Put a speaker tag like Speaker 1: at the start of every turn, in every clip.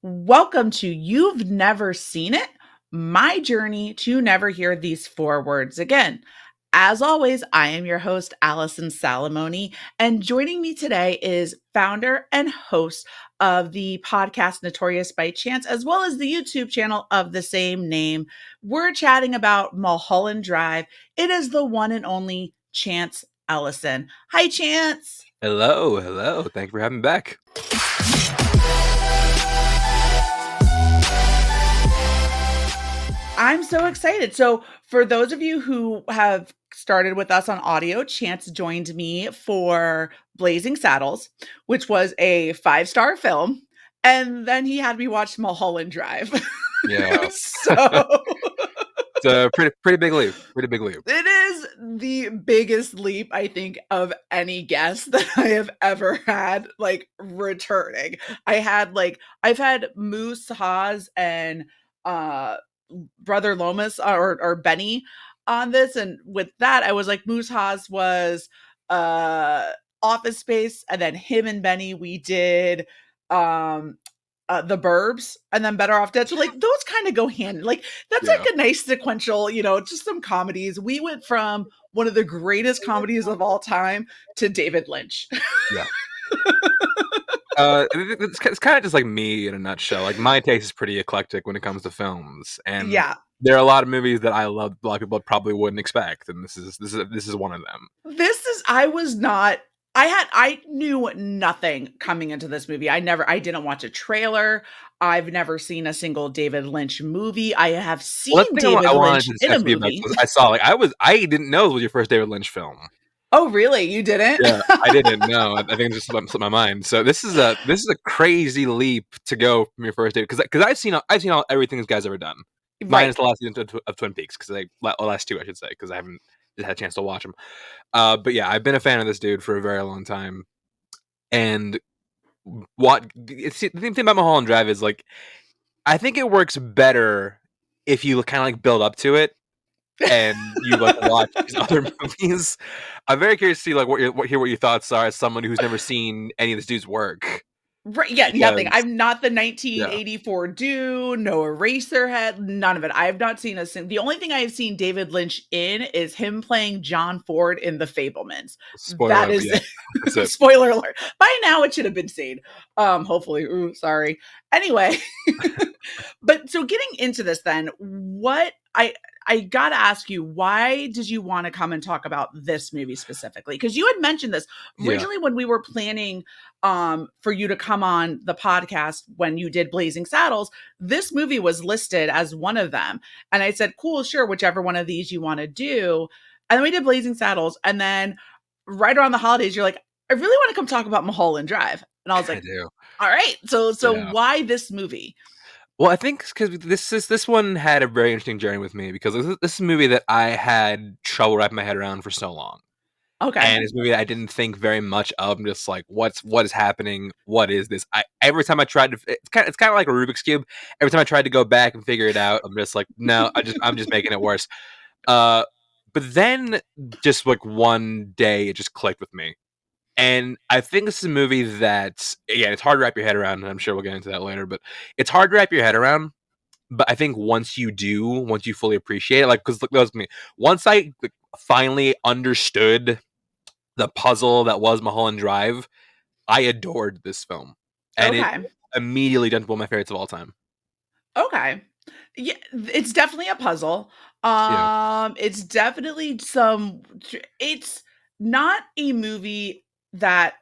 Speaker 1: Welcome to You've Never Seen It, my journey to never hear these four words again. As always, I am your host, Allison Salamoni, and joining me today is founder and host of the podcast Notorious By Chance, as well as the YouTube channel of the same name. We're chatting about Mullholland Drive. It is the one and only Chance Ellison. Hi, Chance.
Speaker 2: Hello, hello. Thank you for having me back.
Speaker 1: I'm so excited. So, for those of you who have started with us on audio, Chance joined me for Blazing Saddles, which was a 5-star film. And then he had me watch Mulholland Drive.
Speaker 2: Yeah.
Speaker 1: So
Speaker 2: It's a pretty big leap. Pretty big leap.
Speaker 1: it is the biggest leap, I think, of any guest that I have ever had, like, returning. I've had Moose Haas and Brother Lomas or Benny on this, and with that, I was like, Moose Haas was Office Space, and then him and Benny, we did The Burbs, and then Better Off Dead. So like those kind of go hand like that's
Speaker 2: Yeah.
Speaker 1: like a nice sequential, just some comedies. We went from one of the greatest comedies of all time to David Lynch.
Speaker 2: Yeah. It's kind of just like me in a nutshell. Like my taste is pretty eclectic when it comes to films, and
Speaker 1: Yeah.
Speaker 2: there are a lot of movies that I love. A lot of people probably wouldn't expect, and this is one of them.
Speaker 1: I knew nothing coming into this movie. I didn't watch a trailer. I've never seen a single David Lynch movie. I have
Speaker 2: Well, that's
Speaker 1: seen
Speaker 2: the thing
Speaker 1: David
Speaker 2: I wanted
Speaker 1: Lynch
Speaker 2: to
Speaker 1: in a
Speaker 2: discuss with you about.
Speaker 1: movie.
Speaker 2: 'Cause I didn't know it was your first David Lynch film.
Speaker 1: Oh, really? You didn't?
Speaker 2: Yeah, I didn't know. I think it just slipped my mind. So this is a crazy leap to go from your first date because I've seen everything this guy's ever done,
Speaker 1: Right.
Speaker 2: minus the last season of Twin Peaks last two I should say because I haven't just had a chance to watch them. But yeah, I've been a fan of this dude for a very long time, and the thing about Mulholland Drive is like I think it works better if you kind of like build up to it and you like watch these other movies. I'm very curious to see like what your thoughts are as someone who's never seen any of this dude's work.
Speaker 1: Right, yeah, nothing.
Speaker 2: Because
Speaker 1: I'm not the
Speaker 2: yeah,
Speaker 1: 1984 Dune, no Eraserhead, none of it. I have not seen the only thing I have seen David Lynch in is him playing John Ford in The Fablemans.
Speaker 2: spoiler
Speaker 1: That
Speaker 2: alert, but
Speaker 1: is
Speaker 2: yeah, that's it.
Speaker 1: spoiler alert. By now it should have been seen. Hopefully. Ooh, sorry. Anyway, but so getting into this then, what I gotta ask you, why did you want to come and talk about this movie specifically? Because you had mentioned this
Speaker 2: Yeah,
Speaker 1: originally when we were planning for you to come on the podcast when you did Blazing Saddles. This movie was listed as one of them. And I said, cool, sure, whichever one of these you want to do. And then we did Blazing Saddles. And then right around the holidays, you're like, I really want to come talk about Mulholland Drive. And I was
Speaker 2: I
Speaker 1: like,
Speaker 2: do.
Speaker 1: all right. So
Speaker 2: Yeah.
Speaker 1: why this movie?
Speaker 2: Well, I think because this one had a very interesting journey with me because this is a movie that I had trouble wrapping my head around for so long.
Speaker 1: Okay.
Speaker 2: And it's a movie that I didn't think very much of. I'm just like, what is happening? What is this? Every time I tried to, it's kind of like a Rubik's cube. Every time I tried to go back and figure it out, I'm just like, no, I'm just making it worse. Uh, but then just like one day, it just clicked with me, and I think this is a movie that again, it's hard to wrap your head around, and I'm sure we'll get into that later. But it's hard to wrap your head around. But I think once you fully appreciate it, like because look, that was me. Once I like, finally understood the puzzle that was Mulholland Drive, I adored this film, and it
Speaker 1: Okay.
Speaker 2: immediately jumped one of my favorites of all time.
Speaker 1: Okay. Yeah, it's definitely a puzzle.
Speaker 2: Yeah,
Speaker 1: It's definitely it's not a movie that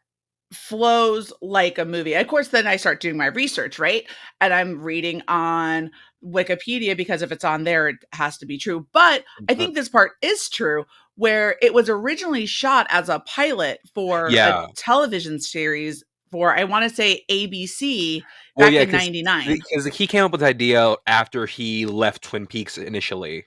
Speaker 1: flows like a movie. Of course, then I start doing my research, right? And I'm reading on Wikipedia because if it's on there, it has to be true. But I think this part is true, where it was originally shot as a pilot for a
Speaker 2: yeah.
Speaker 1: television series for, I want to say, ABC
Speaker 2: Well,
Speaker 1: back
Speaker 2: yeah,
Speaker 1: in
Speaker 2: because
Speaker 1: 99.
Speaker 2: he came up with the idea after he left Twin Peaks initially,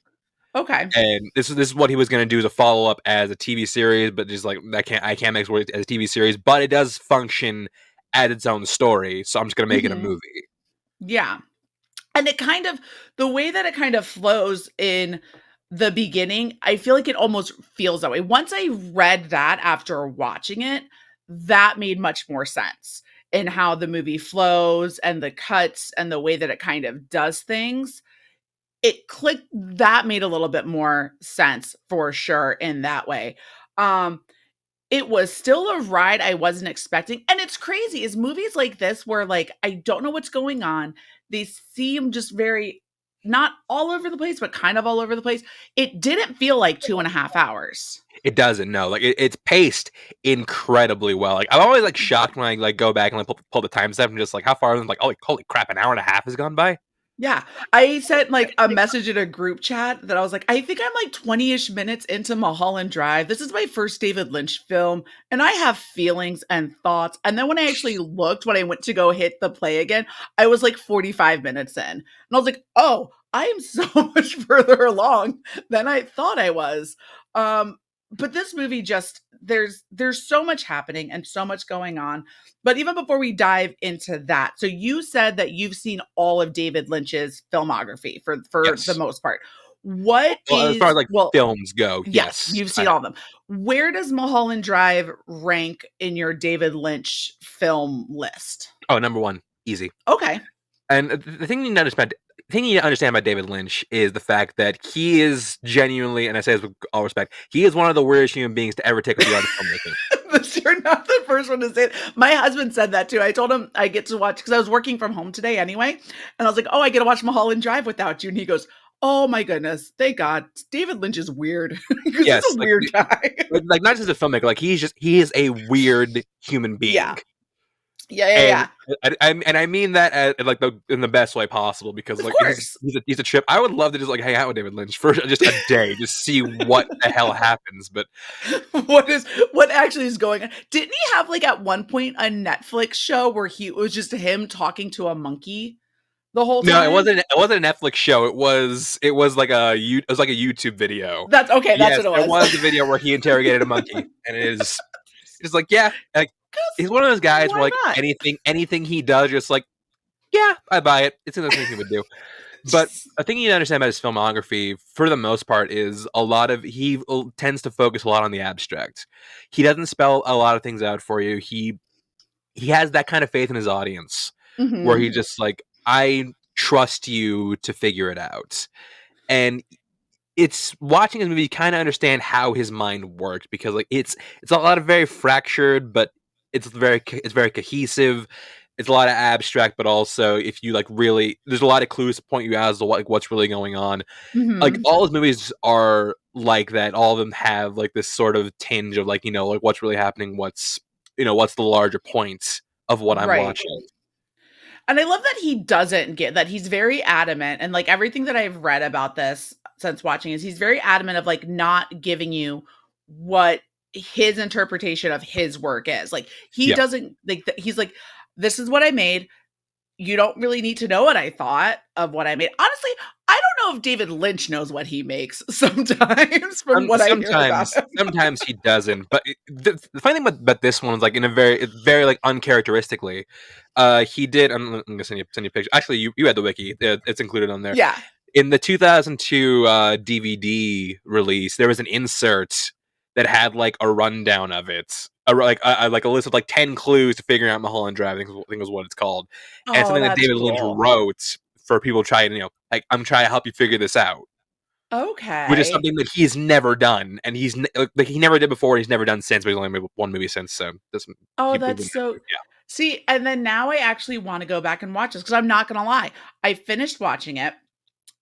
Speaker 1: Okay.
Speaker 2: and this is what he was going to do as a follow up as a TV series, but just like I can't make it work as a TV series, but it does function as its own story, so I'm just going to make it a
Speaker 1: Mhm.
Speaker 2: movie.
Speaker 1: Yeah. And it kind of, the way that it kind of flows in the beginning, I feel like it almost feels that way. Once I read that after watching it, that made much more sense. in how the movie flows and the cuts and the way that it kind of does things, it clicked. That made a little bit more sense for sure in that way. Um, it was still a ride I wasn't expecting, and it's crazy is movies like this where, like, I don't know what's going on. They seem just very not all over the place, but kind of all over the place. It didn't feel like 2.5 hours.
Speaker 2: It doesn't, no. Like it's paced incredibly well. Like I'm always like shocked when I like go back and like pull the time step and just like how far I'm like, oh, like, holy crap, an hour and a half has gone by.
Speaker 1: Yeah. I sent, like, a message in a group chat that I was like, "I think I'm, like, 20-ish minutes into Mulholland Drive. This is my first David Lynch film, and I have feelings and thoughts." And then when I actually looked, when I went to go hit the play again, I was, like, 45 minutes in. And I was like, "Oh, I am so much further along than I thought I was." Um, but this movie just there's so much happening and so much going on. But even before we dive into that, so you said that you've seen all of David Lynch's filmography for the
Speaker 2: Yes.
Speaker 1: most part. What
Speaker 2: Well, as far as
Speaker 1: is
Speaker 2: like
Speaker 1: well,
Speaker 2: films go,
Speaker 1: yes,
Speaker 2: yes,
Speaker 1: you've
Speaker 2: I
Speaker 1: seen
Speaker 2: have.
Speaker 1: all of them. Where does Mulholland Drive rank in your David Lynch film list?
Speaker 2: Oh, number one, easy.
Speaker 1: Okay.
Speaker 2: And the thing you need to understand, about David Lynch is the fact that he is genuinely, and I say this with all respect, he is one of the weirdest human beings to ever take up the art of filmmaking.
Speaker 1: But you're not the first one to say it. My husband said that too. I told him I get to watch because I was working from home today anyway. And I was like, oh, I get to watch Mulholland Drive without you. And he goes, oh my goodness, thank God. David Lynch is weird because he's
Speaker 2: Yes,
Speaker 1: a weird guy.
Speaker 2: like not just a filmmaker, like he is a weird human
Speaker 1: Yeah.
Speaker 2: being.
Speaker 1: Yeah. Yeah.
Speaker 2: And
Speaker 1: Yeah.
Speaker 2: I mean that like in the best way possible because
Speaker 1: Of
Speaker 2: like
Speaker 1: course.
Speaker 2: he's a trip. I would love to just like hang out with David Lynch for just a day, just see what the hell happens. But
Speaker 1: What actually is going on? Didn't he have like at one point a Netflix show where he it was just him talking to a monkey the whole
Speaker 2: no,
Speaker 1: time?
Speaker 2: it wasn't a Netflix show. It was like it was like a YouTube video.
Speaker 1: That's okay. That's
Speaker 2: Yes,
Speaker 1: what it
Speaker 2: there
Speaker 1: was.
Speaker 2: was a video where he interrogated a monkey, and it's like yeah, like he's one of those guys where
Speaker 1: Why
Speaker 2: like
Speaker 1: not?
Speaker 2: anything he does, just like yeah, I buy it. It's another thing he would do. But a thing you need to understand about his filmography, for the most part, is a lot of tends to focus a lot on the abstract. He doesn't spell a lot of things out for you. He has that kind of faith in his audience, where
Speaker 1: Mhm.
Speaker 2: he just like I trust you to figure it out, and it's watching his movie you kind of understand how his mind works because like it's a lot of very fractured, but it's very cohesive. It's a lot of abstract, but also if you like really, there's a lot of clues to point you out as to what's really going on. Like
Speaker 1: Mhm.
Speaker 2: all his movies are like that. All of them have like this sort of tinge of like like what's really happening, what's the larger point of what I'm
Speaker 1: Right.
Speaker 2: watching.
Speaker 1: And I love that he doesn't get that he's very adamant and like everything that I've read about this since watching is he's very adamant of like not giving you what his interpretation of his work is. Like he
Speaker 2: Yeah.
Speaker 1: doesn't like he's like this is what I made. You don't really need to know what I thought of what I made. Honestly, I don't know if David Lynch knows what he makes sometimes from what I hear about him.
Speaker 2: Sometimes he doesn't. But the funny thing about this one is like in a very like uncharacteristically, he did. I'm gonna send you a picture. Actually, you had the wiki. It's included on there.
Speaker 1: Yeah.
Speaker 2: In the 2002 DVD release, there was an insert that had like a rundown of it, like a list of like 10 clues to figuring out Mulholland Drive. I think was what it's called, and it's
Speaker 1: Oh,
Speaker 2: something that
Speaker 1: that's
Speaker 2: David Lynch
Speaker 1: cool.
Speaker 2: wrote for people trying like I'm trying to help you figure this out, which is
Speaker 1: Okay.
Speaker 2: something that he's never done, and like he never did before, and he's never done since. But he's only made one movie since, so this
Speaker 1: Oh,
Speaker 2: he
Speaker 1: that's
Speaker 2: wouldn't have
Speaker 1: so
Speaker 2: to. Yeah,
Speaker 1: see, and then now I actually wanna go back and watch this because 'cause I'm not gonna lie. I finished watching it,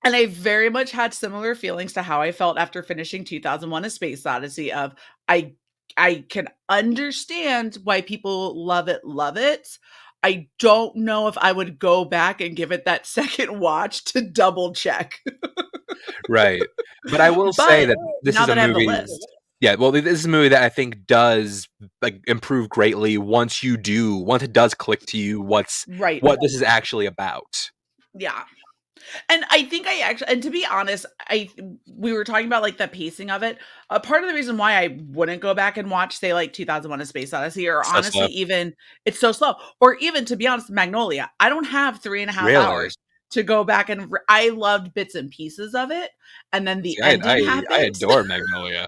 Speaker 1: and I very much had similar feelings to how I felt after finishing 2001: A Space Odyssey of I I can understand why people love it. I don't know if I would go back and give it that second watch to double check.
Speaker 2: right. But I will say
Speaker 1: But
Speaker 2: that this
Speaker 1: now
Speaker 2: is a
Speaker 1: that I have the
Speaker 2: movie.
Speaker 1: list.
Speaker 2: Yeah, well, this is a movie that I think does like improve greatly once it does click to you
Speaker 1: Right.
Speaker 2: what this is actually about.
Speaker 1: Yeah. And I think I actually and to be honest, I we were talking about, like, the pacing of it. A part of the reason why I wouldn't go back and watch, say, like, 2001: A Space Odyssey or
Speaker 2: So
Speaker 1: honestly
Speaker 2: slow.
Speaker 1: even it's so slow, or even, to be honest, Magnolia. I don't have 3.5
Speaker 2: Really?
Speaker 1: hours. to go back and I loved bits and pieces of it, and then the
Speaker 2: See,
Speaker 1: ending
Speaker 2: I
Speaker 1: happens.
Speaker 2: adore Magnolia.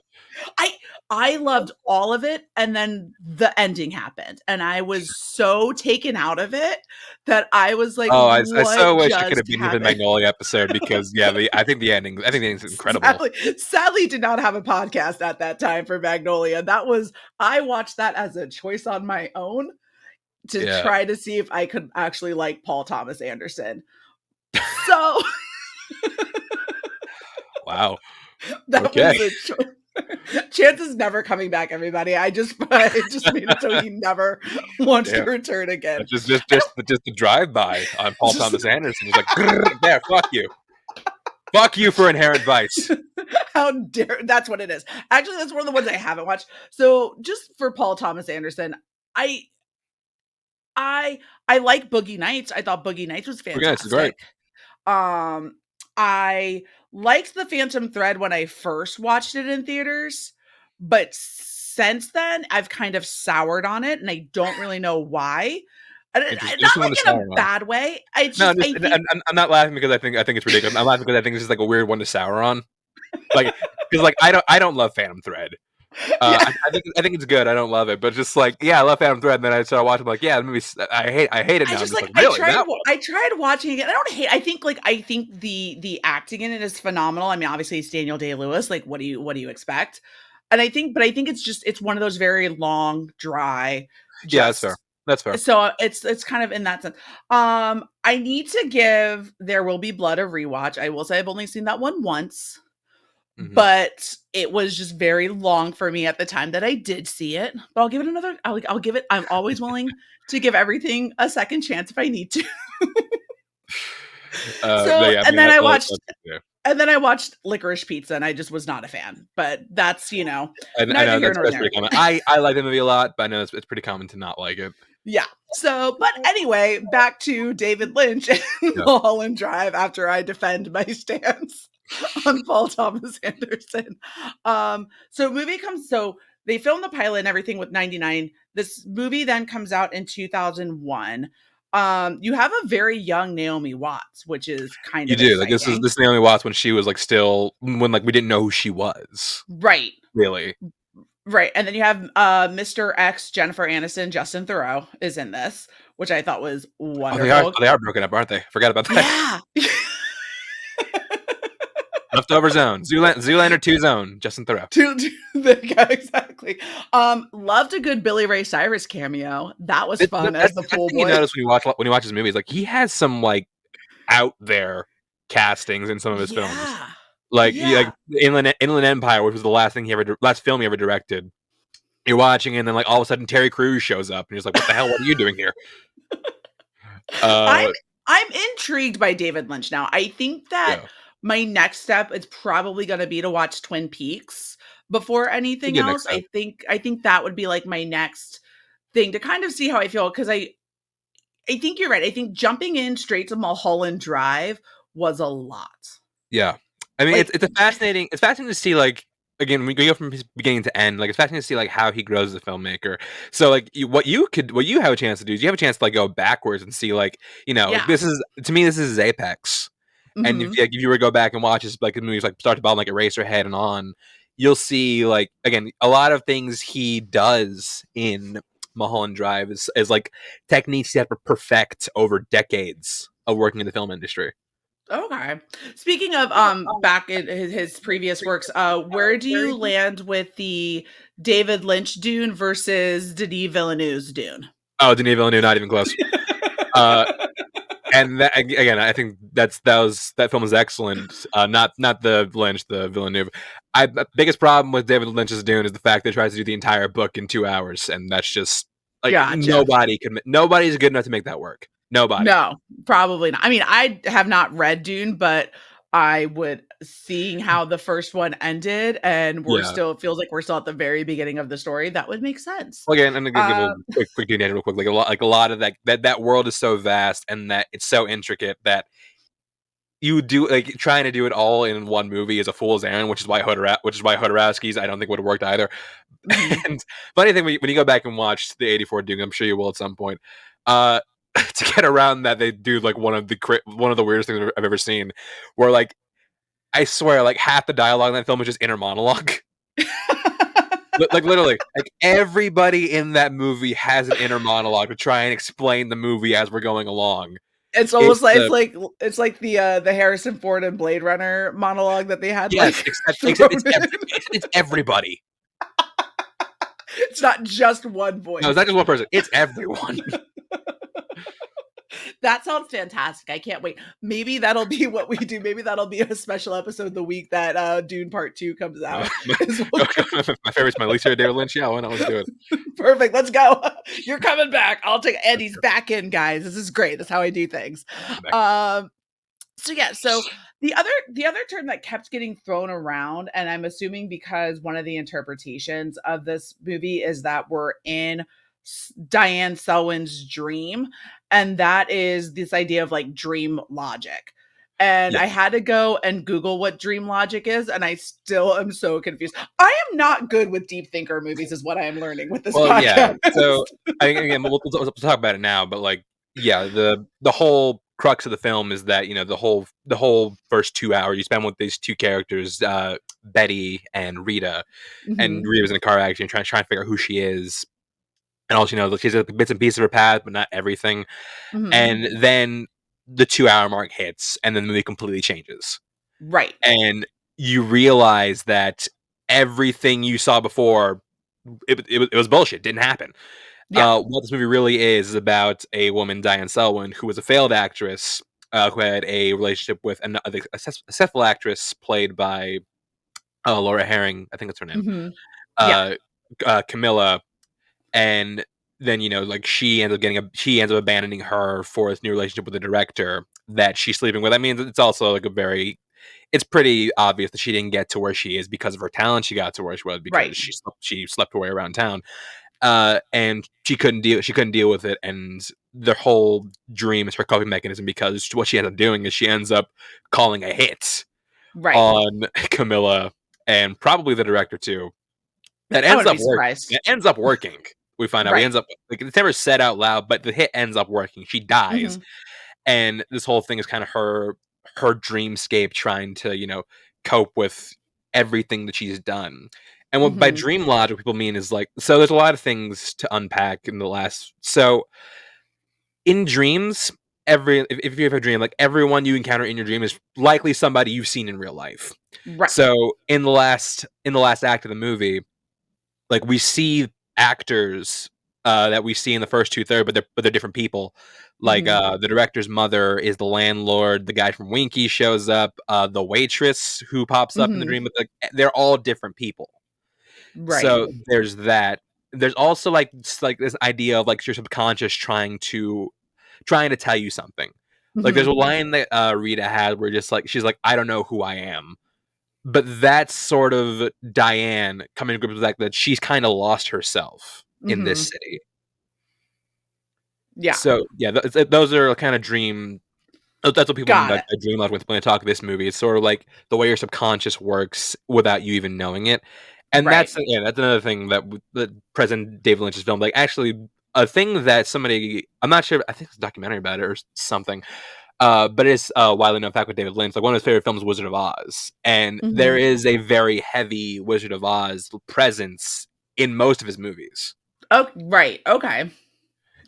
Speaker 1: I I loved all of it, and then the ending happened, and I was so taken out of it that I was like,
Speaker 2: Oh, I
Speaker 1: "What
Speaker 2: so wish I could
Speaker 1: just
Speaker 2: have been here for the
Speaker 1: happened?"
Speaker 2: Magnolia episode because yeah, I think the ending is incredible.
Speaker 1: Sadly did not have a podcast at that time for Magnolia. That was I watched that as a choice on my own to
Speaker 2: Yeah.
Speaker 1: try to see if I could actually like Paul Thomas Anderson. So
Speaker 2: Wow.
Speaker 1: that
Speaker 2: Okay.
Speaker 1: was a choice. Chance is never coming back, everybody. I just made it so he never wants to
Speaker 2: Damn.
Speaker 1: return again. I
Speaker 2: Just the drive by on Paul
Speaker 1: just
Speaker 2: Thomas Anderson. He's like, "Grrr, there, fuck you. Fuck you for Inherent Vice.
Speaker 1: how dare that's what it is. Actually, that's one of the ones I haven't watched. So just for Paul Thomas Anderson, I I I like Boogie Nights. I thought Boogie Nights was
Speaker 2: Okay, this is great.
Speaker 1: fantastic. Um, I liked The Phantom Thread when I first watched it in theaters, but since then I've kind of soured on it, and I don't really know why. Not
Speaker 2: Interesting one to
Speaker 1: like in a
Speaker 2: sour on.
Speaker 1: bad way. I
Speaker 2: No,
Speaker 1: just I think
Speaker 2: I'm not laughing because I think it's ridiculous. I'm laughing because I think it's just like a weird one to sour on. Like, because like I don't love Phantom Thread.
Speaker 1: yeah.
Speaker 2: I think it's good. I don't love it, but just like yeah, I love Phantom Thread. And then I started watching. I'm like, yeah, the movie. I hate it
Speaker 1: I
Speaker 2: now. I'm
Speaker 1: just
Speaker 2: just
Speaker 1: like
Speaker 2: like, really that one?
Speaker 1: I tried watching it. I don't hate. I think the acting in it is phenomenal. I mean, obviously it's Daniel Day Lewis. Like, what do you expect? And I think it's just it's one of those very long, dry,
Speaker 2: Yeah, that's fair.
Speaker 1: just
Speaker 2: That's fair.
Speaker 1: so it's kind of in that sense. I need to give There Will Be Blood a rewatch. I will say I've only seen that one once,
Speaker 2: Hmm.
Speaker 1: but it was just very long for me at the time that I did see it. But I'll give it another. I'll give it. I'm always willing to give everything a second chance if I need to.
Speaker 2: But
Speaker 1: So
Speaker 2: yeah, I mean, yeah.
Speaker 1: and then I watched Licorice Pizza, and I just was not a fan. But that's
Speaker 2: I
Speaker 1: neither
Speaker 2: know
Speaker 1: here nor
Speaker 2: that's
Speaker 1: there.
Speaker 2: pretty common. I like the movie a lot, but I know it's pretty common to not like it.
Speaker 1: Yeah. So, but anyway, back to David Lynch and
Speaker 2: Yeah,
Speaker 1: Mulholland Drive after I defend my stance on Paul Thomas Anderson. So they filmed the pilot and everything with 99. This movie then comes out in 2001. You have a very young Naomi Watts, which is kind
Speaker 2: you
Speaker 1: of
Speaker 2: do. Like
Speaker 1: exciting.
Speaker 2: this is Naomi Watts when she was like still when like we didn't know who she was
Speaker 1: Right.
Speaker 2: really.
Speaker 1: Right. And then you have Mr. X, Jennifer Aniston, Justin Theroux is in this, which I thought was wonderful.
Speaker 2: They are broken up, aren't they? Forgot about that.
Speaker 1: Yeah.
Speaker 2: Leftover Zone, Zoolander 2 Zone, Justin Theroux.
Speaker 1: Yeah, exactly. Loved a good Billy Ray Cyrus cameo. That was fun as the
Speaker 2: That's the
Speaker 1: pool
Speaker 2: thing you
Speaker 1: boy.
Speaker 2: notice when you watch his movies. Like he has some like out there castings in some of his films.
Speaker 1: Yeah.
Speaker 2: Like
Speaker 1: Yeah.
Speaker 2: Inland Empire, which was the last film he ever directed. You're watching, and then like all of a sudden Terry Crews shows up, and you're just like, "What the hell? What are you doing here?"
Speaker 1: I'm
Speaker 2: Uh,
Speaker 1: I'm intrigued by David Lynch now. I think that
Speaker 2: yeah,
Speaker 1: my next step is probably going to be to watch Twin Peaks before
Speaker 2: a
Speaker 1: anything
Speaker 2: good next
Speaker 1: else.
Speaker 2: step.
Speaker 1: I think that would be like my next thing to kind of see how I feel because I think you're right. I think jumping in straight to Mulholland Drive was a lot.
Speaker 2: Yeah, I mean
Speaker 1: Like,
Speaker 2: it's fascinating to see like again when we go from his beginning to end. Like it's fascinating to see like how he grows as a filmmaker. So like what you have a chance to do is you have a chance to like go backwards and see like like
Speaker 1: yeah.
Speaker 2: this is to me this is his apex. And
Speaker 1: Hmm.
Speaker 2: if you were to go back and watch his like movies like start to bottom like Eraserhead and on, you'll see like again a lot of things he does in Mulholland Drive is like techniques he had to perfect over decades of working in the film industry.
Speaker 1: Okay. Speaking of back in his previous works, where do you land with the David Lynch Dune versus Denis Villeneuve's Dune?
Speaker 2: Oh, Denis Villeneuve, not even close. Uh, and again, I think that film is excellent. Not the Lynch, the Villeneuve. The biggest problem with David Lynch's Dune is the fact that he tries to do the entire book in 2 hours, and that's just like
Speaker 1: Gotcha.
Speaker 2: nobody's good enough to make that work. Nobody.
Speaker 1: No, probably not. I mean, I have not read Dune, but I would seeing how the first one ended and we're
Speaker 2: Yeah.
Speaker 1: still it feels like we're still at the very beginning of the story, that would make sense.
Speaker 2: Well, again, I'm gonna give a
Speaker 1: Uh,
Speaker 2: quick Dune real quick. Like a lot of that world is so vast and that it's so intricate that you do like trying to do it all in one movie is a fool's errand, which is why Hodorowski's I don't think would have worked either.
Speaker 1: mhm.
Speaker 2: And funny thing when you go back and watch the '84 Dune, I'm sure you will at some point. Uh, to get around that, they do like one of the weirdest things I've ever seen, where like I swear like half the dialogue in that film is just inner monologue. Like literally, like everybody in that movie has an inner monologue to try and explain the movie as we're going along.
Speaker 1: It's almost
Speaker 2: It's
Speaker 1: like
Speaker 2: the
Speaker 1: it's like the Harrison Ford and Blade Runner monologue that they had
Speaker 2: Yes,
Speaker 1: like
Speaker 2: except
Speaker 1: thrown in.
Speaker 2: it's everybody.
Speaker 1: It's not just one
Speaker 2: No, it's
Speaker 1: voice.
Speaker 2: not just one person. It's everyone.
Speaker 1: That sounds fantastic. I can't wait. Maybe that'll be what we do. Maybe that'll be a special episode the week that Dune Part 2 comes
Speaker 2: my,
Speaker 1: out. Is we'll
Speaker 2: my favorite's my least favorite David Lynch. Yeah, why not? Let's do it.
Speaker 1: Perfect. Let's go. You're coming back. I'll take Eddie's back in, guys. This is great. That's how I do things.
Speaker 2: I'm back.
Speaker 1: So the other term that kept getting thrown around, and I'm assuming because one of the interpretations of this movie is that we're in Diane Selwyn's dream, and that is this idea of like dream logic. And
Speaker 2: Yeah.
Speaker 1: I had to go and Google what dream logic is, and I still am so confused. I am not good with deep thinker movies, is what I am learning with this
Speaker 2: Well, yeah.
Speaker 1: podcast.
Speaker 2: So I think again, we'll talk about it now, but like, yeah, the whole crux of the film is that the whole first 2 hours you spend with these two characters, Betty and Rita, and
Speaker 1: Hmm.
Speaker 2: Rita was in a car accident trying to figure out who she is, and all she knows, like, she's got bits and pieces of her path, but not everything.
Speaker 1: Hmm.
Speaker 2: And then the 2 hour mark hits, and then the movie completely changes,
Speaker 1: Right.
Speaker 2: and you realize that everything you saw before, it was bullshit. Didn't happen.
Speaker 1: Yeah.
Speaker 2: What this movie really is about a woman, Diane Selwyn, who was a failed actress, who had a relationship with a successful actress played by Laura Herring, I think that's her name,
Speaker 1: Hmm. Yeah.
Speaker 2: uh, Camilla, and then like she ends up abandoning her for this new relationship with the director that she's sleeping with. I mean, it's also like it's pretty obvious that she didn't get to where she is because of her talent. She got to where she was because
Speaker 1: Right.
Speaker 2: she slept her way around town, and she couldn't deal with it, and the whole dream is her coping mechanism, because what she ends up doing is she ends up calling a hit
Speaker 1: Right.
Speaker 2: on Camilla and probably the director too. That
Speaker 1: I
Speaker 2: ends
Speaker 1: wouldn't be
Speaker 2: up working.
Speaker 1: surprised.
Speaker 2: It ends up working. We find out. He
Speaker 1: Right.
Speaker 2: ends up, like, it's never said out loud, but the hit ends up working. She dies,
Speaker 1: Mhm.
Speaker 2: and this whole thing is kind of her dreamscape trying to cope with everything that she's done. And what by
Speaker 1: Mhm.
Speaker 2: dream logic people mean is, like, so there's a lot of things to unpack in the last. So in dreams, if you have a dream, like, everyone you encounter in your dream is likely somebody you've seen in real life.
Speaker 1: Right.
Speaker 2: So in the last act of the movie, like, we see actors that we see in the first two thirds, but they're different people. Like,
Speaker 1: Mhm.
Speaker 2: the director's mother is the landlord. The guy from Winky shows up. The waitress who pops up in the
Speaker 1: Mhm.
Speaker 2: dream, but, like, they're all different people.
Speaker 1: Right.
Speaker 2: So there's that. There's also like this idea of like your subconscious trying to tell you something. Like, there's a
Speaker 1: Mhm.
Speaker 2: line that Rita had where just like she's like, I don't know who I am. But that's sort of Diane coming to grips with the fact that she's kind of lost herself in this
Speaker 1: Mhm.
Speaker 2: city.
Speaker 1: Yeah.
Speaker 2: So yeah, those are kind of dream. That's what people mean
Speaker 1: Got
Speaker 2: by
Speaker 1: it.
Speaker 2: dream life when they talk this movie. It's sort of like the way your subconscious works without you even knowing it. And
Speaker 1: Right.
Speaker 2: that's another thing that President David Lynch's film, like, actually a thing that somebody, I'm not sure, I think it's a documentary about it or something. But it's widely known fact with David Lynch. Like, one of his favorite films is Wizard of Oz, and there
Speaker 1: Mhm.
Speaker 2: is a very heavy Wizard of Oz presence in most of his movies.
Speaker 1: Oh, right. Okay.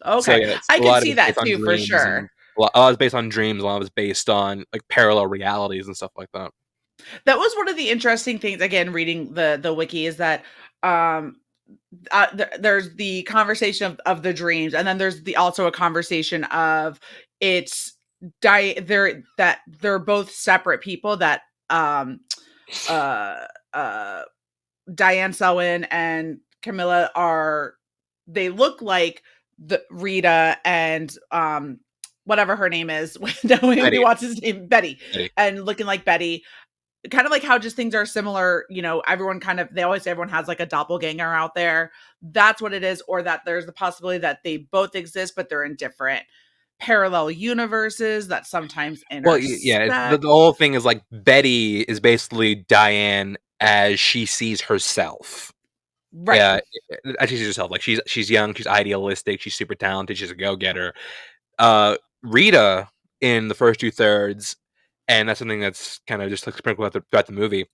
Speaker 2: So
Speaker 1: Okay.
Speaker 2: yeah, it's
Speaker 1: I
Speaker 2: a
Speaker 1: can
Speaker 2: lot of
Speaker 1: see
Speaker 2: it's
Speaker 1: that
Speaker 2: based on
Speaker 1: too for
Speaker 2: dreams,
Speaker 1: sure.
Speaker 2: and a lot is based on dreams. A lot of it's based on like parallel realities and stuff like that.
Speaker 1: That was one of the interesting things, again, reading the wiki, is that um there's the conversation of the dreams, and then there's the also a conversation of it's they're both separate people, that um uh uh Diane Selwyn and Camilla are, they look like the Rita and whatever her name is, Naomi
Speaker 2: Betty,
Speaker 1: Watts' his name, Betty,
Speaker 2: Betty.
Speaker 1: and looking like Betty. Kind of like how just things are similar, everyone kind of, they always say everyone has like a doppelganger out there. That's what it is, or that there's the possibility that they both exist, but they're in different parallel universes that sometimes
Speaker 2: Well, yeah,
Speaker 1: intersect.
Speaker 2: the whole thing is like Betty is basically Diane as she sees herself.
Speaker 1: Right.
Speaker 2: Yeah, as she sees herself, like, she's young, she's idealistic, she's super talented, she's a go getter. Rita in the first two thirds, and that's something that's kind of just like sprinkled throughout the movie.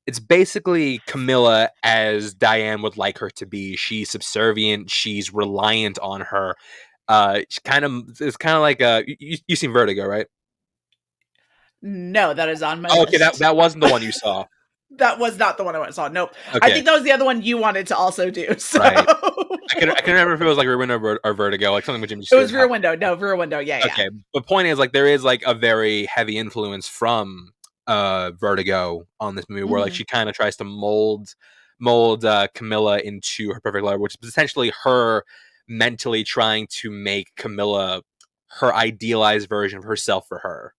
Speaker 2: It's basically Camilla as Diane would like her to be. She's subservient. She's reliant on her. It's kind of like you seen Vertigo, right?
Speaker 1: No, that is on my
Speaker 2: Oh, okay, that
Speaker 1: list.
Speaker 2: that wasn't the one you saw.
Speaker 1: That was not the one I went and saw. Nope. I
Speaker 2: Okay,
Speaker 1: think that was the other one you wanted to also do. So
Speaker 2: right. I can remember if it was like Rear Window or Vertigo, like something with Jimmy
Speaker 1: it
Speaker 2: Stewart.
Speaker 1: was Rear Window. No, Rear Window. Yeah, yeah.
Speaker 2: Okay, the point is like there is like a very heavy influence from Vertigo on this movie, where like
Speaker 1: Hmm.
Speaker 2: she kind of tries to mold Camilla into her perfect lover, which is essentially her mentally trying to make Camilla her idealized version of herself for her.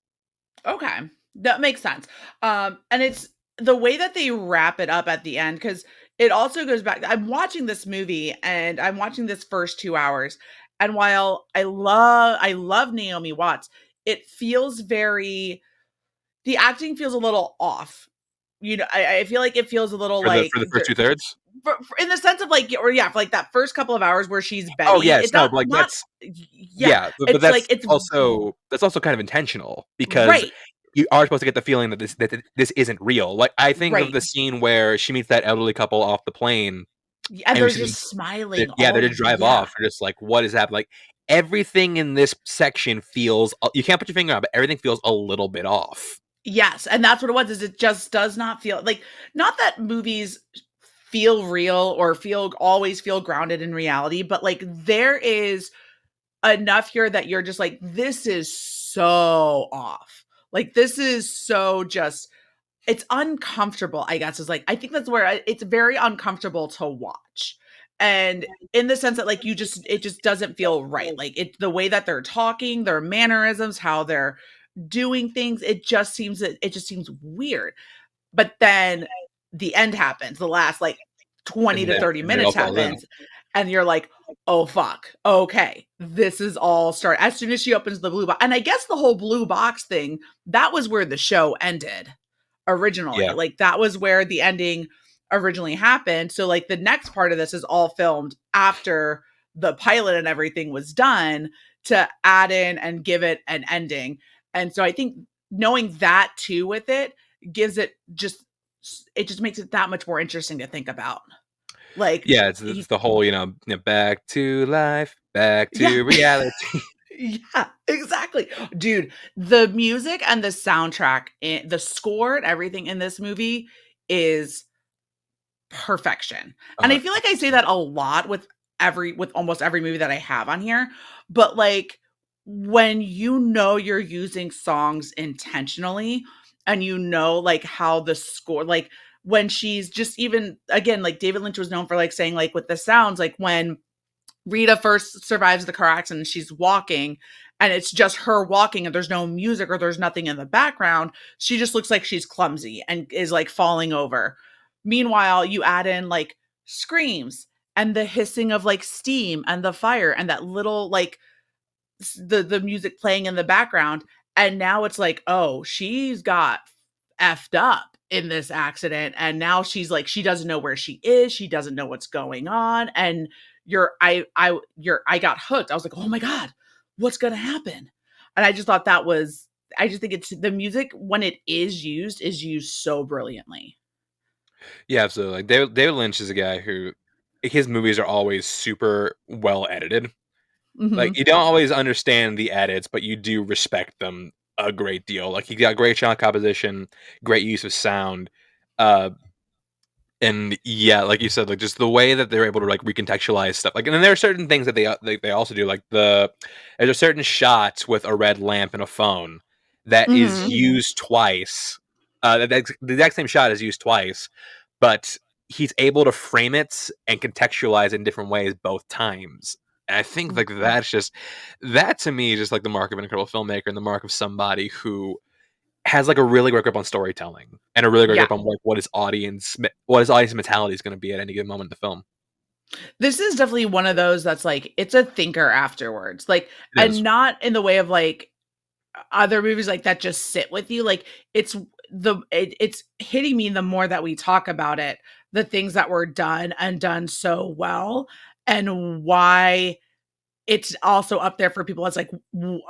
Speaker 1: Okay. That makes sense. And it's the way that they wrap it up at the end, because it also goes back. I'm watching this movie and I'm watching this first 2 hours. And while I love Naomi Watts, it feels very the acting feels a little off. I feel like it feels a little
Speaker 2: For the
Speaker 1: like
Speaker 2: for the first two thirds.
Speaker 1: in the sense of like, or yeah, for like that first couple of hours where she's
Speaker 2: Oh
Speaker 1: Betty,
Speaker 2: yes,
Speaker 1: it's
Speaker 2: no,
Speaker 1: not
Speaker 2: but like
Speaker 1: not
Speaker 2: that's
Speaker 1: yeah,
Speaker 2: yeah, but
Speaker 1: it's like it's
Speaker 2: that's also kind of intentional because
Speaker 1: right,
Speaker 2: you are supposed to get the feeling that this isn't real. Like I think of
Speaker 1: right.
Speaker 2: the scene where she meets that elderly couple off the plane,
Speaker 1: And
Speaker 2: and we
Speaker 1: they're
Speaker 2: see them,
Speaker 1: just smiling
Speaker 2: yeah,
Speaker 1: all
Speaker 2: they're to drive
Speaker 1: yeah.
Speaker 2: off. You're just like, what is happening? Like everything in this section feels you can't put your finger on, it, but everything feels a little bit off.
Speaker 1: Yes, and that's what it was, is it just does not feel like, not that movies feel real or always feel grounded in reality, but like there is enough here that you're just like, this is so off. Like this is so just it's uncomfortable, I guess, is like I think that's where it's very uncomfortable to watch. And in the sense that like it just doesn't feel right. Like it the way that they're talking, their mannerisms, how they're doing things, it just seems weird. But then the end happens. The last like 20
Speaker 2: And
Speaker 1: to
Speaker 2: then
Speaker 1: 30
Speaker 2: it all
Speaker 1: minutes
Speaker 2: falls in.
Speaker 1: happens and you're like, "Oh fuck. Okay. This is all start." As soon as she opens the blue box. And I guess the whole blue box thing, that was where the show ended originally.
Speaker 2: Yeah,
Speaker 1: Like that was where the ending originally happened. So like the next part of this is all filmed after the pilot and everything was done to add in and give it an ending. And so I think knowing that too with it gives it just makes it that much more interesting to think about. Like
Speaker 2: yeah. It's
Speaker 1: he,
Speaker 2: the whole back to life, back
Speaker 1: yeah.
Speaker 2: to reality.
Speaker 1: Yeah, exactly. Dude, the music and the soundtrack, the score and everything in this movie is perfection. And I feel like I say
Speaker 2: 100%.
Speaker 1: that a lot with almost every movie that I have on here, but like when you know you're using songs intentionally and you know like how the score like when she's just even again like David Lynch was known for like saying like with the sounds like when Rita first survives the car accident. She's walking and it's just her walking and there's no music or there's nothing in the background. She just looks like she's clumsy and is like falling over. Meanwhile, you add in like screams and the hissing of like steam and the fire and that little like the music playing in the background, and now it's like, oh, she's got effed up in this accident, and now she's like she doesn't know where she is, she doesn't know what's going on, and I got hooked. I was like, oh my god, what's gonna happen? And I just thought that was I just think it's the music when it is used so brilliantly.
Speaker 2: Yeah, absolutely. Like David Lynch is a guy who his movies are always super well edited. Like
Speaker 1: Hmm.
Speaker 2: you don't always understand the edits, but you do respect them a great deal. Like he got great shot composition, great use of sound. Uh and yeah, like you said, like just the way that they're able to like recontextualize stuff. Like and then there are certain things that they also do. Like there's a certain shot with a red lamp and a phone that is
Speaker 1: Hmm.
Speaker 2: used twice. The exact same shot is used twice, but he's able to frame it and contextualize it in different ways both times. And I think like that to me is just like the mark of an incredible filmmaker and the mark of somebody who has like a really great grip on storytelling and a really great
Speaker 1: Yeah.
Speaker 2: grip on like what his audience mentality is going to be at any given moment in the film.
Speaker 1: This is definitely one of those that's like it's a thinker afterwards. Like
Speaker 2: It
Speaker 1: and
Speaker 2: is.
Speaker 1: not in the way of like other movies like that just sit with you. Like it's hitting me the more that we talk about it, the things that were done and done so well and why it's also up there for people as like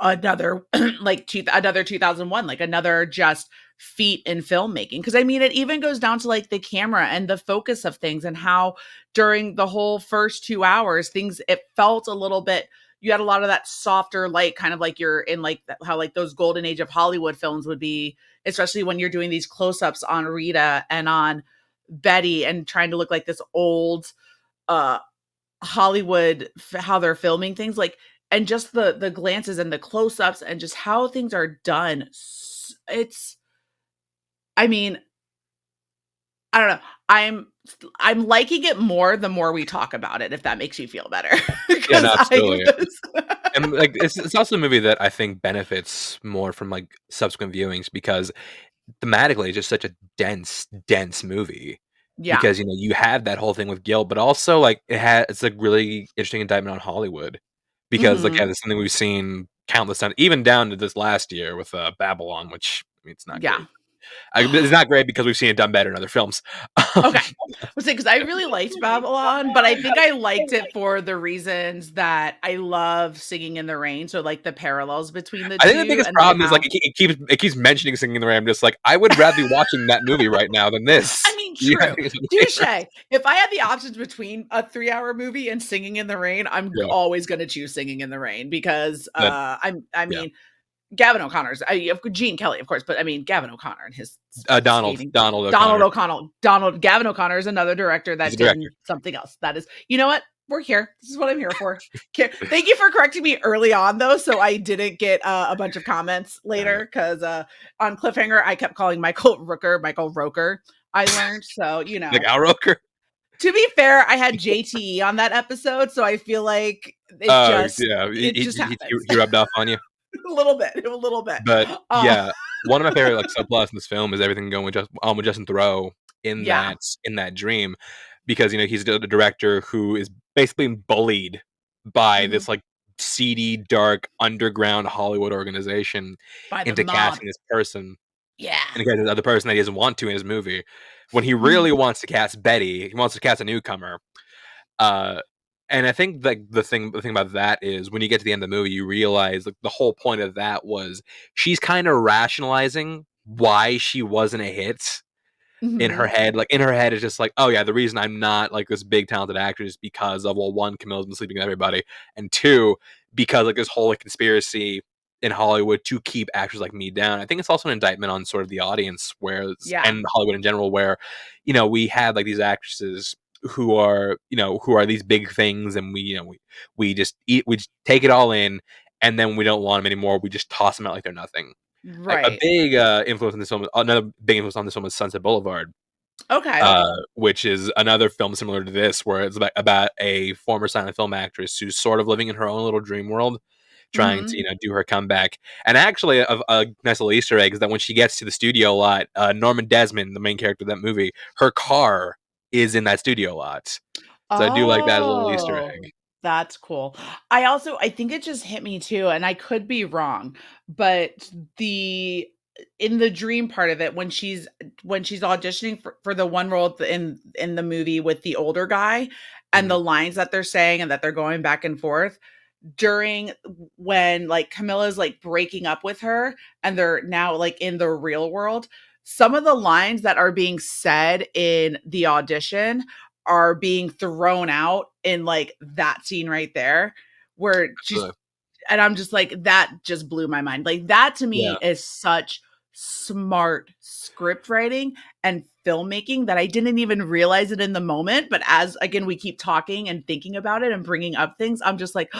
Speaker 1: another another 2001, like another just feat in filmmaking. Because I mean, it even goes down to like the camera and the focus of things, and how during the whole first 2 hours things, it felt a little bit, you had a lot of that softer light, kind of like you're in like how like those golden age of Hollywood films would be, especially when you're doing these close-ups on Rita and on Betty and trying to look like this old uh Hollywood, how they're filming things, like, and just the glances and the close-ups and just how things are done. It's, I mean, I don't know. I'm liking it more the more we talk about it, if that makes you feel better.
Speaker 2: Yeah, no,
Speaker 1: Because I
Speaker 2: absolutely.
Speaker 1: was
Speaker 2: And like it's also a movie that I think benefits more from like subsequent viewings because thematically it's just such a dense movie.
Speaker 1: yeah.
Speaker 2: Because you have that whole thing with guilt, but also like it's a really interesting indictment on Hollywood. Because like yeah,
Speaker 1: Mhm.
Speaker 2: it's something we've seen countless times, even down to this last year with Babylon, which I mean it's not
Speaker 1: Yeah.
Speaker 2: great. It's not great because we've seen it done better in other films.
Speaker 1: Okay. Let's say, because I really liked Babylon, but I think I liked it for the reasons that I love Singing in the Rain. So like the parallels between the
Speaker 2: I think the
Speaker 1: two,
Speaker 2: biggest
Speaker 1: and like
Speaker 2: problem is like
Speaker 1: how,
Speaker 2: it keeps mentioning Singing in the Rain. I'm just like I would rather be watching that movie right now than
Speaker 1: I
Speaker 2: this.
Speaker 1: mean,
Speaker 2: You know,
Speaker 1: true.
Speaker 2: it's my
Speaker 1: Touche.
Speaker 2: favorite.
Speaker 1: If I had the options between a 3 hour movie and Singing in the Rain, I'm
Speaker 2: Yeah,
Speaker 1: always going to choose Singing in the Rain, because
Speaker 2: that
Speaker 1: I
Speaker 2: yeah.
Speaker 1: mean, Gavin O'Connor's, Gene Kelly, of course, but I mean, Gavin O'Connor and his
Speaker 2: Donald
Speaker 1: skating.
Speaker 2: Donald
Speaker 1: Donald
Speaker 2: O'Connor.
Speaker 1: O'Connell. Gavin O'Connor is another director
Speaker 2: He's a
Speaker 1: that
Speaker 2: director.
Speaker 1: did something else. That is, you know what? We're here. This is what I'm here for. Thank you for correcting me early on, though, so I didn't get a bunch of comments
Speaker 2: Yeah, yeah.
Speaker 1: later. Because on Cliffhanger, I kept calling Michael Roker. I learned, so
Speaker 2: Like Al Roker.
Speaker 1: to be fair, I had JTE on that episode, so I feel like
Speaker 2: Yeah, he,
Speaker 1: it
Speaker 2: he,
Speaker 1: just
Speaker 2: he
Speaker 1: happens.
Speaker 2: he rubbed off on you.
Speaker 1: A little bit, a little bit.
Speaker 2: But
Speaker 1: Uh,
Speaker 2: yeah, one of my favorite like subplots in this film is everything going with Justin Theroux in
Speaker 1: yeah.
Speaker 2: that dream, because he's the director who is basically bullied by
Speaker 1: Mhm.
Speaker 2: this like seedy, dark, underground Hollywood organization
Speaker 1: By the
Speaker 2: into
Speaker 1: mob.
Speaker 2: casting this person
Speaker 1: Yeah.
Speaker 2: and casting this other person that he doesn't want to in his movie. When he really
Speaker 1: Mhm.
Speaker 2: wants to cast Betty, he wants to cast a newcomer. Uh, and I think like the thing about that is when you get to the end of the movie, you realize like the whole point of that was she's kind of rationalizing why she wasn't a hit in her
Speaker 1: Mhm.
Speaker 2: head. Like in her head, it's just like, oh yeah, the reason I'm not like this big talented actor is because of, well, one, Camilla's been sleeping with everybody, and two, because like this whole like conspiracy in Hollywood to keep actors like me down. I think it's also an indictment on sort of the audience, where
Speaker 1: Yeah.
Speaker 2: and Hollywood in general, where we have like these actresses who are these big things, and we just take it all in, and then we don't want them anymore. We just toss them out like they're nothing. Like a
Speaker 1: Right.
Speaker 2: big influence on this film. Another big influence on this film is Sunset Boulevard,
Speaker 1: Okay.
Speaker 2: which is another film similar to this, where it's about a former silent film actress who's sort of living in her own little dream world, trying to
Speaker 1: Mhm.
Speaker 2: do her comeback. And actually, a nice little Easter egg is that when she gets to the studio lot, Norman Desmond, the main character of that movie, her car is in that studio lot. So I do like that little Easter
Speaker 1: Oh,
Speaker 2: egg.
Speaker 1: that's cool. I think it just hit me too, and I could be wrong, but the in the dream part of it, when she's auditioning for the one role in the movie with the older guy, and
Speaker 2: Mhm.
Speaker 1: the lines that they're saying and that they're going back and forth during, when like Camilla's like breaking up with her and they're now like in the real world, some of the lines that are being said in the audition are being thrown out in like that scene right there, where she's,
Speaker 2: Absolutely.
Speaker 1: and I'm just like, that just blew my mind. Like that to me
Speaker 2: Yeah.
Speaker 1: is such smart script writing and filmmaking that I didn't even realize it in the moment. But as again, we keep talking and thinking about it and bringing up things, I'm just like,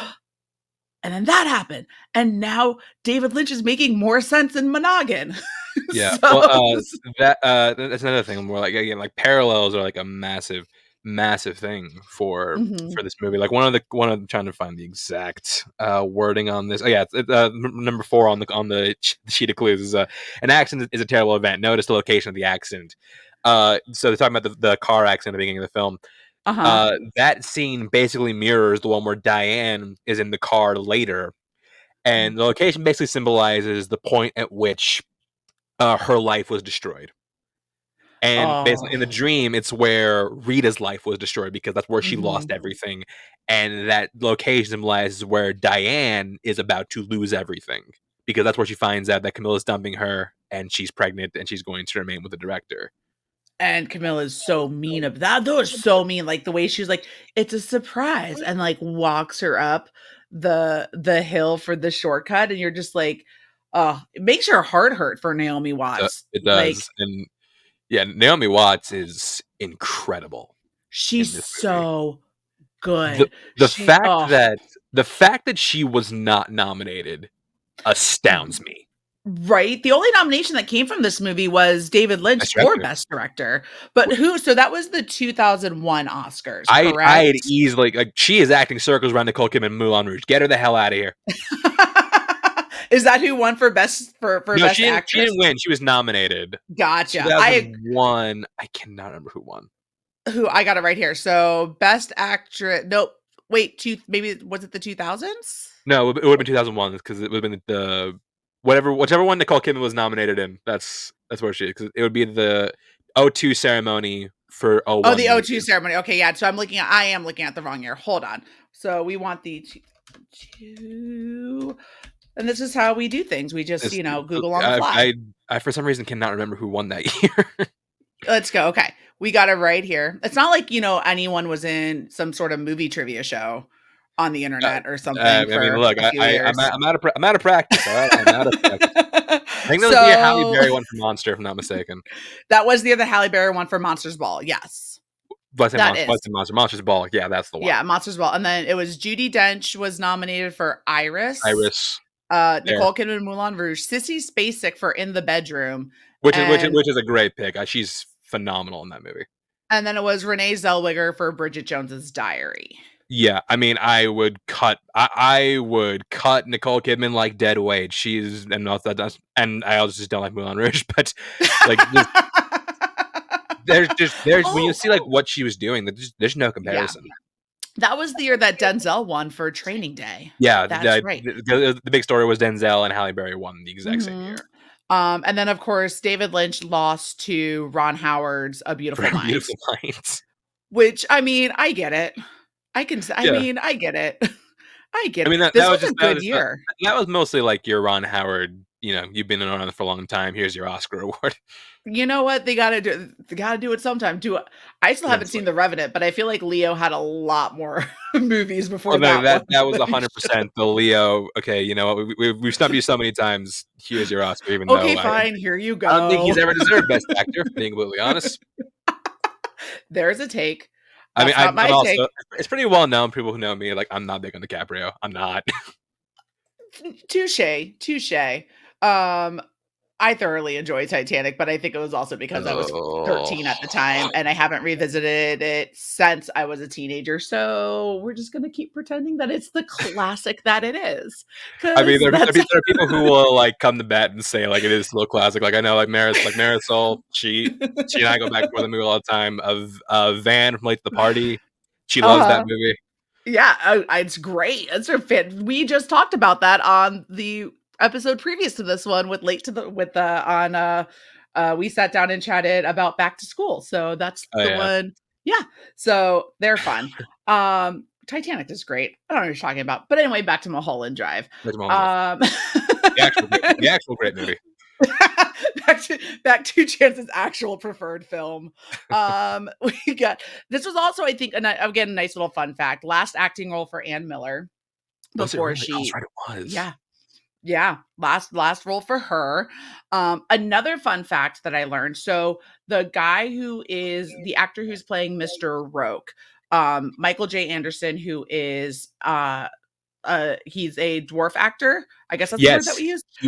Speaker 1: and then that happened. And now David Lynch is making more sense in Monoghan.
Speaker 2: Yeah. Well,
Speaker 1: So,
Speaker 2: that's another thing. More like, again, like parallels are like a massive thing for
Speaker 1: mhm.
Speaker 2: this movie. Like one of trying to find the exact wording on this. Oh yeah, number 4 on the sheet of clues is an accident is a terrible event. Notice the location of the accident. So they're talking about the car accident at the beginning of the film.
Speaker 1: Uh-huh.
Speaker 2: That scene basically mirrors the one where Diane is in the car later,
Speaker 1: Mm.
Speaker 2: and the location basically symbolizes the point at which her life was destroyed. And basically, in the
Speaker 1: Oh.
Speaker 2: dream, it's where Rita's life was destroyed because that's where she lost
Speaker 1: Mhm.
Speaker 2: everything, and that location symbolizes where Diane is about to lose everything because that's where she finds out that Camilla's dumping her and she's pregnant and she's going to remain with the director.
Speaker 1: And Camilla's so mean of that. That was so mean. Like the way she was like, "It's a surprise," and like walks her up the hill for the shortcut, and you're just like, oh, it makes your heart hurt for Naomi Watts.
Speaker 2: It
Speaker 1: Like
Speaker 2: does, and yeah, Naomi Watts is incredible in
Speaker 1: she's
Speaker 2: this movie.
Speaker 1: so
Speaker 2: The
Speaker 1: good.
Speaker 2: the
Speaker 1: She's
Speaker 2: fact that the fact that she was not nominated astounds me.
Speaker 1: right. The only nomination that came from this movie was David Lynch
Speaker 2: Best
Speaker 1: for
Speaker 2: director.
Speaker 1: Best Director. But who? So that was the 2001 Oscars,
Speaker 2: I'd
Speaker 1: correct?
Speaker 2: easily like she is acting circles around Nicole Kidman in Moulin Rouge. Get her the hell out of here.
Speaker 1: Is that who won for
Speaker 2: No,
Speaker 1: Best
Speaker 2: she
Speaker 1: Actress?
Speaker 2: didn't win. She was nominated.
Speaker 1: Gotcha.
Speaker 2: 2001. I cannot remember who won.
Speaker 1: Who I got it right here. So Best Actress. Nope. Wait, maybe was it the 2000s?
Speaker 2: No, it would have been 2001 because it would have been the whichever one Nicole Kidman was nominated in. That's where she is. 'Cause it would be the O2 ceremony for
Speaker 1: Oh,
Speaker 2: 01
Speaker 1: the O2
Speaker 2: movie.
Speaker 1: ceremony. Okay, yeah. So I am looking at the wrong year. Hold on. So we want the two, and this is how we do things. We just,
Speaker 2: This,
Speaker 1: Google on the
Speaker 2: I,
Speaker 1: fly.
Speaker 2: I I for some reason cannot remember who won that year.
Speaker 1: Let's go. Okay. We got it right here. It's not like, anyone was in some sort of movie trivia show on the internet or something
Speaker 2: I mean,
Speaker 1: for
Speaker 2: look,
Speaker 1: a few years.
Speaker 2: I'm out of practice. All right, I'm out of practice. I think that was the year Halle
Speaker 1: So
Speaker 2: Berry won for Monster, if I'm not mistaken.
Speaker 1: that was the other Halle Berry one for Monsters Ball. Yes, that is.
Speaker 2: Monster's Ball. Yeah, that's the one.
Speaker 1: Yeah, Monsters Ball. And then it was Judi Dench was nominated for Iris,
Speaker 2: Iris there,
Speaker 1: Nicole Kidman, Moulin Rouge, Sissy Spacek for In the Bedroom,
Speaker 2: which is a great pick. She's phenomenal in that movie.
Speaker 1: and then it was Renee Zellweger for Bridget Jones's Diary.
Speaker 2: Yeah, I mean, I would cut Nicole Kidman like dead weight. She's and not that does, and I also just don't like Moulin Rouge, but like there's when you
Speaker 1: Oh,
Speaker 2: see like what she was doing, there's no
Speaker 1: yeah.
Speaker 2: comparison.
Speaker 1: That was the year that Denzel won for Training Day.
Speaker 2: Yeah,
Speaker 1: That's right.
Speaker 2: the big story was Denzel and Halle Berry won the exact same
Speaker 1: Mhm.
Speaker 2: year
Speaker 1: And then, of course, David Lynch lost to Ron Howard's A
Speaker 2: for
Speaker 1: Beautiful Mind,
Speaker 2: Beautiful Minds.
Speaker 1: which, I mean, I get it.
Speaker 2: Yeah,
Speaker 1: I get it. I get
Speaker 2: I
Speaker 1: it.
Speaker 2: mean
Speaker 1: This was a good year.
Speaker 2: that was mostly like your Ron Howard. You know, you've been on it for a long time. Here's your Oscar award.
Speaker 1: You know what? They gotta do it sometime. I still
Speaker 2: And
Speaker 1: haven't
Speaker 2: it's
Speaker 1: seen
Speaker 2: like,
Speaker 1: The Revenant, but I feel like Leo had a lot more movies
Speaker 2: oh
Speaker 1: before
Speaker 2: no,
Speaker 1: that one.
Speaker 2: that was
Speaker 1: than he should.
Speaker 2: 100% the Leo. Okay, you know what? We've snubbed you so many times. Here's your Oscar, even
Speaker 1: Okay,
Speaker 2: though
Speaker 1: fine. Here you
Speaker 2: I don't think
Speaker 1: go.
Speaker 2: he's ever deserved Best Actor. Being completely honest.
Speaker 1: There's a take.
Speaker 2: I mean,
Speaker 1: That's not
Speaker 2: I'm
Speaker 1: my
Speaker 2: also
Speaker 1: take.
Speaker 2: it's pretty well known. People who know me, like I'm not big on DiCaprio. I'm not.
Speaker 1: Touche, touche. Um, I thoroughly enjoyed Titanic, but I think it was also because I was
Speaker 2: Oh.
Speaker 1: 13 at the time, and I haven't revisited it since I was a teenager. So we're just gonna keep pretending that it's the classic that it is,
Speaker 2: I mean,
Speaker 1: because that's
Speaker 2: there are people who will like come to bat and say like it is still a classic. Like I know like Marisol, she and I go back and forth the movie all the time. Of Van from Late to the Party, she loves that
Speaker 1: uh
Speaker 2: movie.
Speaker 1: yeah, it's great. It's a fit. We just talked about that on the episode previous to this one with late to the with the on we sat down and chatted about back to school. So that's
Speaker 2: Oh
Speaker 1: the
Speaker 2: yeah,
Speaker 1: one. Yeah. So they're fun. Titanic is great. I don't know what you're talking about. But anyway, back to Mulholland Drive.
Speaker 2: that's Mulholland Drive.
Speaker 1: Um
Speaker 2: The actual great movie.
Speaker 1: back to Chance's actual preferred film. We got this was also, I think, again, a nice little fun fact. Last acting role for Ann Miller
Speaker 2: Was it
Speaker 1: before
Speaker 2: really? Oh, that's
Speaker 1: she,
Speaker 2: right, it was.
Speaker 1: yeah, yeah, last role for her. Another fun fact that I learned. So the guy who is the actor who's playing Mr. Roke, Michael J. Anderson, who is he's a dwarf actor. I guess that's the word that
Speaker 2: Yes,
Speaker 1: we use.
Speaker 2: he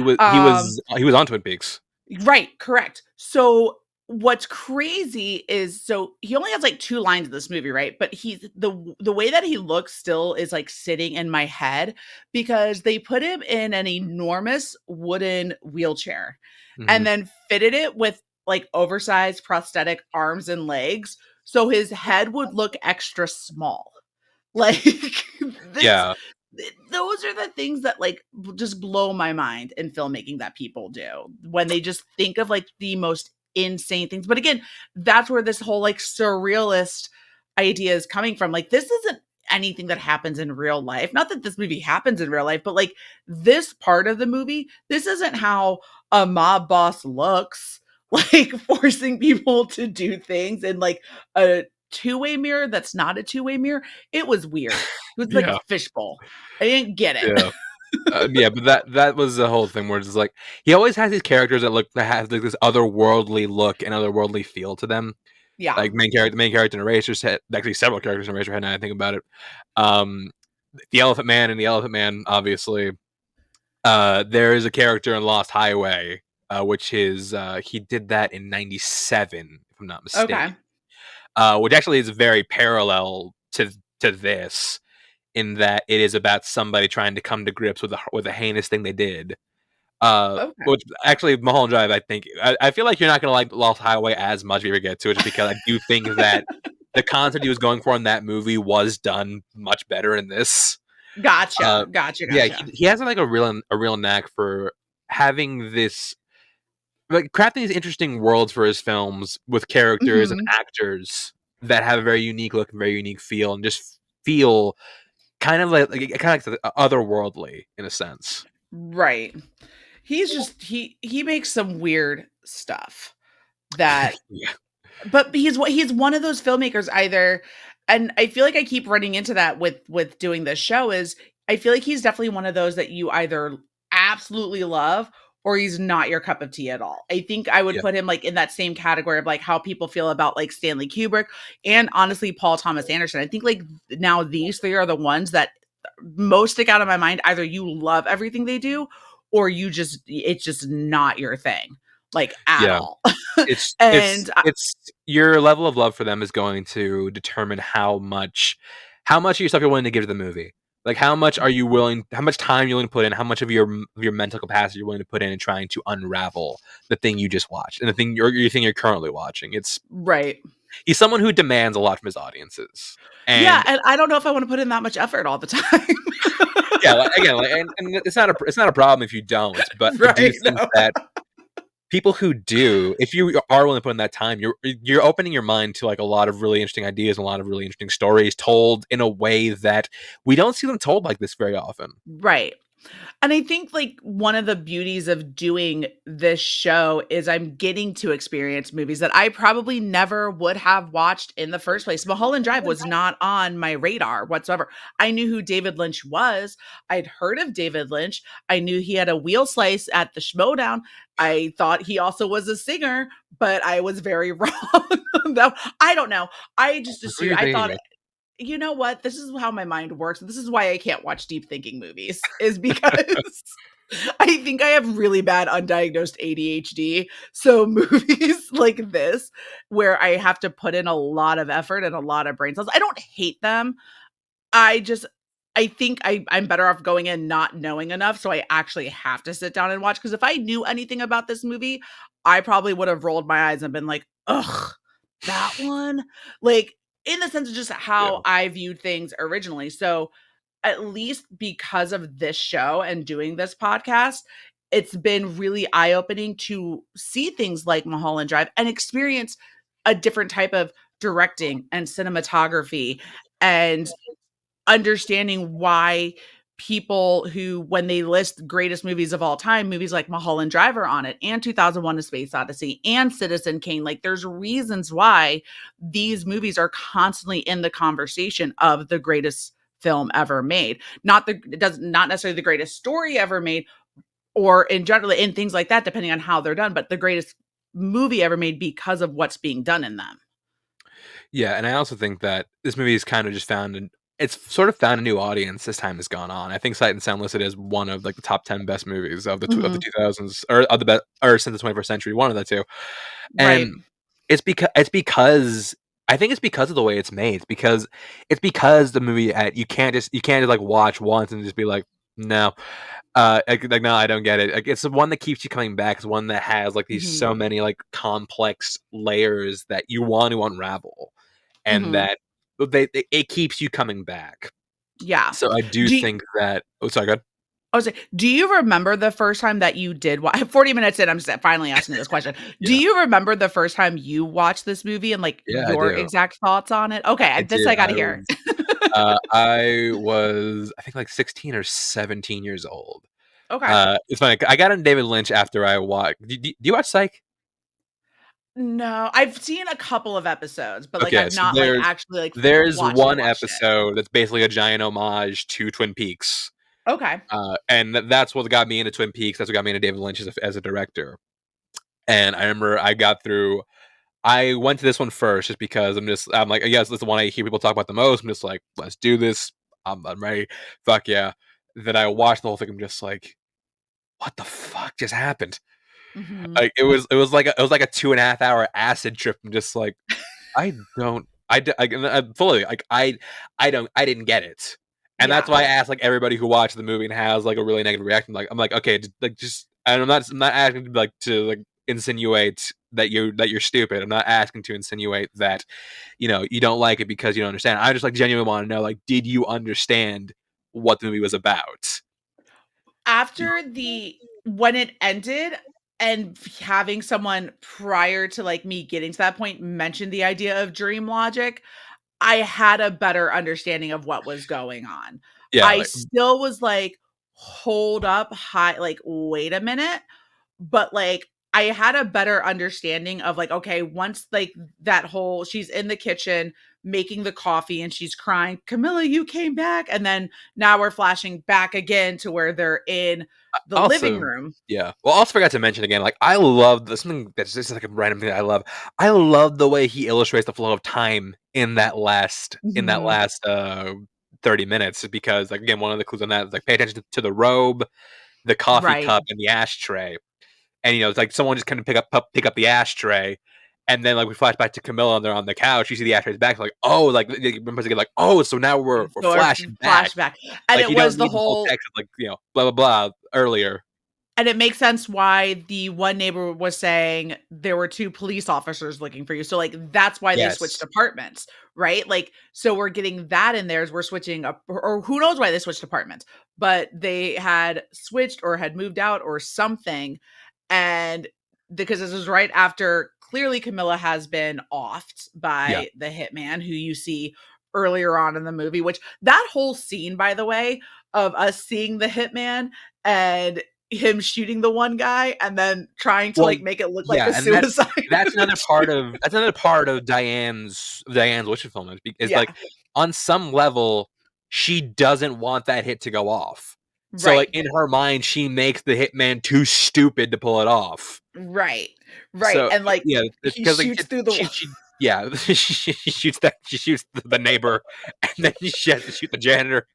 Speaker 2: he was on Twin Peaks.
Speaker 1: Right, correct. So what's crazy is so he only has like 2 lines in this movie, right? But he's the way that he looks still is like sitting in my head because they put him in an enormous wooden wheelchair
Speaker 2: Hmm.
Speaker 1: and then fitted it with like oversized prosthetic arms and legs so his head would look extra small. Like this
Speaker 2: Yeah,
Speaker 1: those are the things that like just blow my mind in filmmaking that people do when they just think of like the most insane things. But again, that's where this whole like surrealist idea is coming from. Like, this isn't anything that happens in real life. Not that this movie happens in real life, but like this part of the movie, this isn't how a mob boss looks, like forcing people to do things in like a two-way mirror that's not a two-way mirror. It was weird. It was like a
Speaker 2: Yeah,
Speaker 1: fishbowl. I didn't get it.
Speaker 2: yeah. Yeah, but that was the whole thing where it's like he always has these characters that have like this otherworldly look and otherworldly feel to them.
Speaker 1: Yeah.
Speaker 2: Like main character in Eraserhead, actually several characters in Eraserhead. Now I think about it, um, the Elephant Man and the Elephant Man, obviously. There is a character in Lost Highway, which is he did that in '97, if I'm not
Speaker 1: Okay.
Speaker 2: mistaken. Which actually is very parallel to this in that it is about somebody trying to come to grips with a heinous thing they did.
Speaker 1: Okay.
Speaker 2: Which actually Mulholland Drive, I think I feel like you're not gonna like Lost Highway as much if you ever get to it, just because I do think that the concept he was going for in that movie was done much better in this. Uh,
Speaker 1: Gotcha. Gotcha.
Speaker 2: yeah,
Speaker 1: Gotcha.
Speaker 2: he has like a real knack for having this like crafting these interesting worlds for his films with characters and
Speaker 1: Hmm.
Speaker 2: actors that have a very unique look and very unique feel, and just feel kind of like otherworldly in a sense.
Speaker 1: Right. He's just he makes some weird stuff that
Speaker 2: Yeah,
Speaker 1: but he's one of those filmmakers either, and I feel like I keep running into that with doing this show is I feel like he's definitely one of those that you either absolutely love or he's not your cup of tea at all. I think I would
Speaker 2: yeah,
Speaker 1: put him like in that same category of like how people feel about like Stanley Kubrick and honestly Paul Thomas Anderson. I think like now these three are the ones that most stick out of my mind. Either you love everything they do or you just it's just not your thing like at
Speaker 2: yeah.
Speaker 1: all.
Speaker 2: It's it's
Speaker 1: and
Speaker 2: it's your level of love for them is going to determine how much of yourself you're willing to give to the movie. Like how much time you're willing to put in, how much of your mental capacity you're willing to put in trying to unravel the thing you just watched and the thing you're currently watching.
Speaker 1: right.
Speaker 2: He's someone who demands a lot from his audiences.
Speaker 1: Yeah,
Speaker 2: And
Speaker 1: and I don't know if I wanna put in that much effort all the time.
Speaker 2: yeah, like, again, like, and it's not a problem if you don't, but I do
Speaker 1: Right,
Speaker 2: think
Speaker 1: no.
Speaker 2: that people who do, if you are willing to put in that time, you're opening your mind to like a lot of really interesting ideas and a lot of really interesting stories told in a way that we don't see them told like this very often.
Speaker 1: Right. And I think like one of the beauties of doing this show is I'm getting to experience movies that I probably never would have watched in the first place. Mulholland Drive was not on my radar whatsoever. I knew who David Lynch was. I'd heard of David Lynch. I knew he had a wheel slice at the Schmodown. I thought he also was a singer, but I was very wrong. No, I don't know. I just
Speaker 2: Who
Speaker 1: assumed
Speaker 2: you're
Speaker 1: I
Speaker 2: thinking
Speaker 1: thought
Speaker 2: of?
Speaker 1: you know what? This is how my mind works. This is why I can't watch deep thinking movies, is because I think I have really bad undiagnosed ADHD. So movies like this, where I have to put in a lot of effort and a lot of brain cells, I don't hate them. I just I think I'm better off going in not knowing enough, so I actually have to sit down and watch. Because if I knew anything about this movie, I probably would have rolled my eyes and been like, "Ugh, that one?" Like, in the sense of just
Speaker 2: Yeah,
Speaker 1: how I viewed things originally. So, at least because of this show and doing this podcast, it's been really eye-opening to see things like Mulholland Drive and experience a different type of directing and cinematography and understanding why people who when they list greatest movies of all time, movies like Mulholland Drive are on it and 2001: A Space Odyssey and Citizen Kane, like there's reasons why these movies are constantly in the conversation of the greatest film ever made. Not the it does not necessarily the greatest story ever made or in general in things like that depending on how they're done, but the greatest movie ever made because of what's being done in them.
Speaker 2: yeah, and I also think that this movie has kind of just it's sort of found a new audience as time has gone on. I think Sight and Sound listed as one of like the top 10 best movies of the
Speaker 1: Mhm.
Speaker 2: 2000s or of the best or since the 21st century, one of the two.
Speaker 1: Right.
Speaker 2: And it's because I think it's because of the way it's made. It's because the movie you can't just like watch once and just be like, no. Like no, I don't get it. Like it's the one that keeps you coming back. It's one that has like these
Speaker 1: Mhm.
Speaker 2: so many like complex layers that you want to unravel, and
Speaker 1: Mhm.
Speaker 2: that it keeps you coming back.
Speaker 1: Yeah.
Speaker 2: So I do
Speaker 1: Do
Speaker 2: think that. Oh, sorry, good.
Speaker 1: I was like, do you remember the first time that you did 40 minutes in, I'm just finally asking this question. Do
Speaker 2: Yeah.
Speaker 1: you remember the first time you watched this movie and, like,
Speaker 2: Yeah, I
Speaker 1: your
Speaker 2: do.
Speaker 1: exact thoughts on it? Okay,
Speaker 2: I
Speaker 1: this
Speaker 2: do.
Speaker 1: I gotta hear.
Speaker 2: I think, like, 16 or 17 years old.
Speaker 1: Okay.
Speaker 2: It's funny, I got into David Lynch after I watched. Do you watch Psych?
Speaker 1: No, I've seen a couple of episodes, but, like,
Speaker 2: Okay,
Speaker 1: I've
Speaker 2: so
Speaker 1: not, like,
Speaker 2: there's
Speaker 1: actually, like,
Speaker 2: there's
Speaker 1: watched
Speaker 2: one
Speaker 1: it.
Speaker 2: episode that's basically a giant homage to Twin Peaks,
Speaker 1: Okay.
Speaker 2: and that's what got me into Twin Peaks. That's what got me into David Lynch as a director. And I remember I went to this one first just because I'm like, yes, this is the one I hear people talk about the most. I'm just like, let's do this. I'm ready. Fuck yeah. Then I watched the whole thing. I'm just like, what the fuck just happened?
Speaker 1: Mhm.
Speaker 2: Like it was like a 2.5 hour acid trip. I'm just like, I don't I'm fully like I didn't get it. And that's
Speaker 1: Yeah.
Speaker 2: why I asked like everybody who watched the movie and has like a really negative reaction. Like I'm like, okay, just and I'm not asking to insinuate that you're stupid. I'm not asking to insinuate that, you don't like it because you don't understand. I just like genuinely want to know, like, did you understand what the movie was about? You
Speaker 1: After the when it ended and having someone prior to, like, me getting to that point mention the idea of dream logic, I had a better understanding of what was going on.
Speaker 2: yeah,
Speaker 1: I
Speaker 2: like
Speaker 1: still was like, "Hold up, hi like, wait a minute," but, like, I had a better understanding of, like, okay, once, like, that whole she's in the kitchen making the coffee and she's crying, "Camilla, you came back," and then now we're flashing back again to where they're in the living
Speaker 2: also,
Speaker 1: room.
Speaker 2: yeah. Well, I also forgot to mention again, like I love something that's just like a random thing that I love. I love the way he illustrates the flow of time
Speaker 1: Mhm.
Speaker 2: 30 minutes because, like, again, one of the clues on that is like pay attention to the robe, the coffee
Speaker 1: Right.
Speaker 2: cup, and the ashtray. And it's like someone just kind of pick up the ashtray, and then like we flash back to Camilla and they're on the couch. You see the ashtray's back, like, oh, like remember again, like, oh, so now we're
Speaker 1: So, or
Speaker 2: flashing back.
Speaker 1: flashback, and
Speaker 2: Like
Speaker 1: it
Speaker 2: you don't
Speaker 1: was the
Speaker 2: need the whole
Speaker 1: whole
Speaker 2: text of, like, blah blah blah earlier.
Speaker 1: and it makes sense why the one neighbor was saying there were 2 police officers looking for you. So, like, that's why they switched
Speaker 2: Yes.
Speaker 1: apartments, right? Like, so we're getting that in there as we're switching up or who knows why they switched apartments, but they had switched or had moved out or something, and because this was right after clearly Camilla has been offed
Speaker 2: Yeah.
Speaker 1: by the hitman who you see earlier on in the movie, which that whole scene, by the way, of us seeing the hitman and him shooting the one guy and then trying to,
Speaker 2: Well,
Speaker 1: like, make it look like
Speaker 2: yeah,
Speaker 1: a
Speaker 2: and that's
Speaker 1: suicide.
Speaker 2: that's another part of Diane's witch fulfillment is
Speaker 1: Yeah,
Speaker 2: like on some level she doesn't want that hit to go off. So like
Speaker 1: right,
Speaker 2: in her mind she makes the hitman too stupid to pull it off.
Speaker 1: right, right,
Speaker 2: So
Speaker 1: and, like,
Speaker 2: yeah,
Speaker 1: he
Speaker 2: because like
Speaker 1: shoots through the wall.
Speaker 2: she yeah she shoots the neighbor and then she has to shoot the janitor.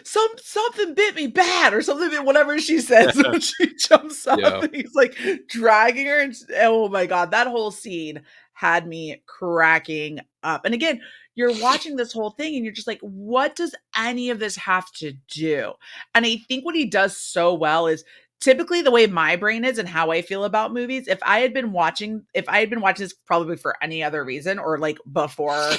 Speaker 1: Something bit me bad or something bit whatever she says when she jumps up
Speaker 2: Yeah.
Speaker 1: and he's like dragging her and oh my god, that whole scene had me cracking up. And again, you're watching this whole thing and you're just like, what does any of this have to do? And I think what he does so well is typically the way my brain is and how I feel about movies. If I had been watching this probably for any other reason or like before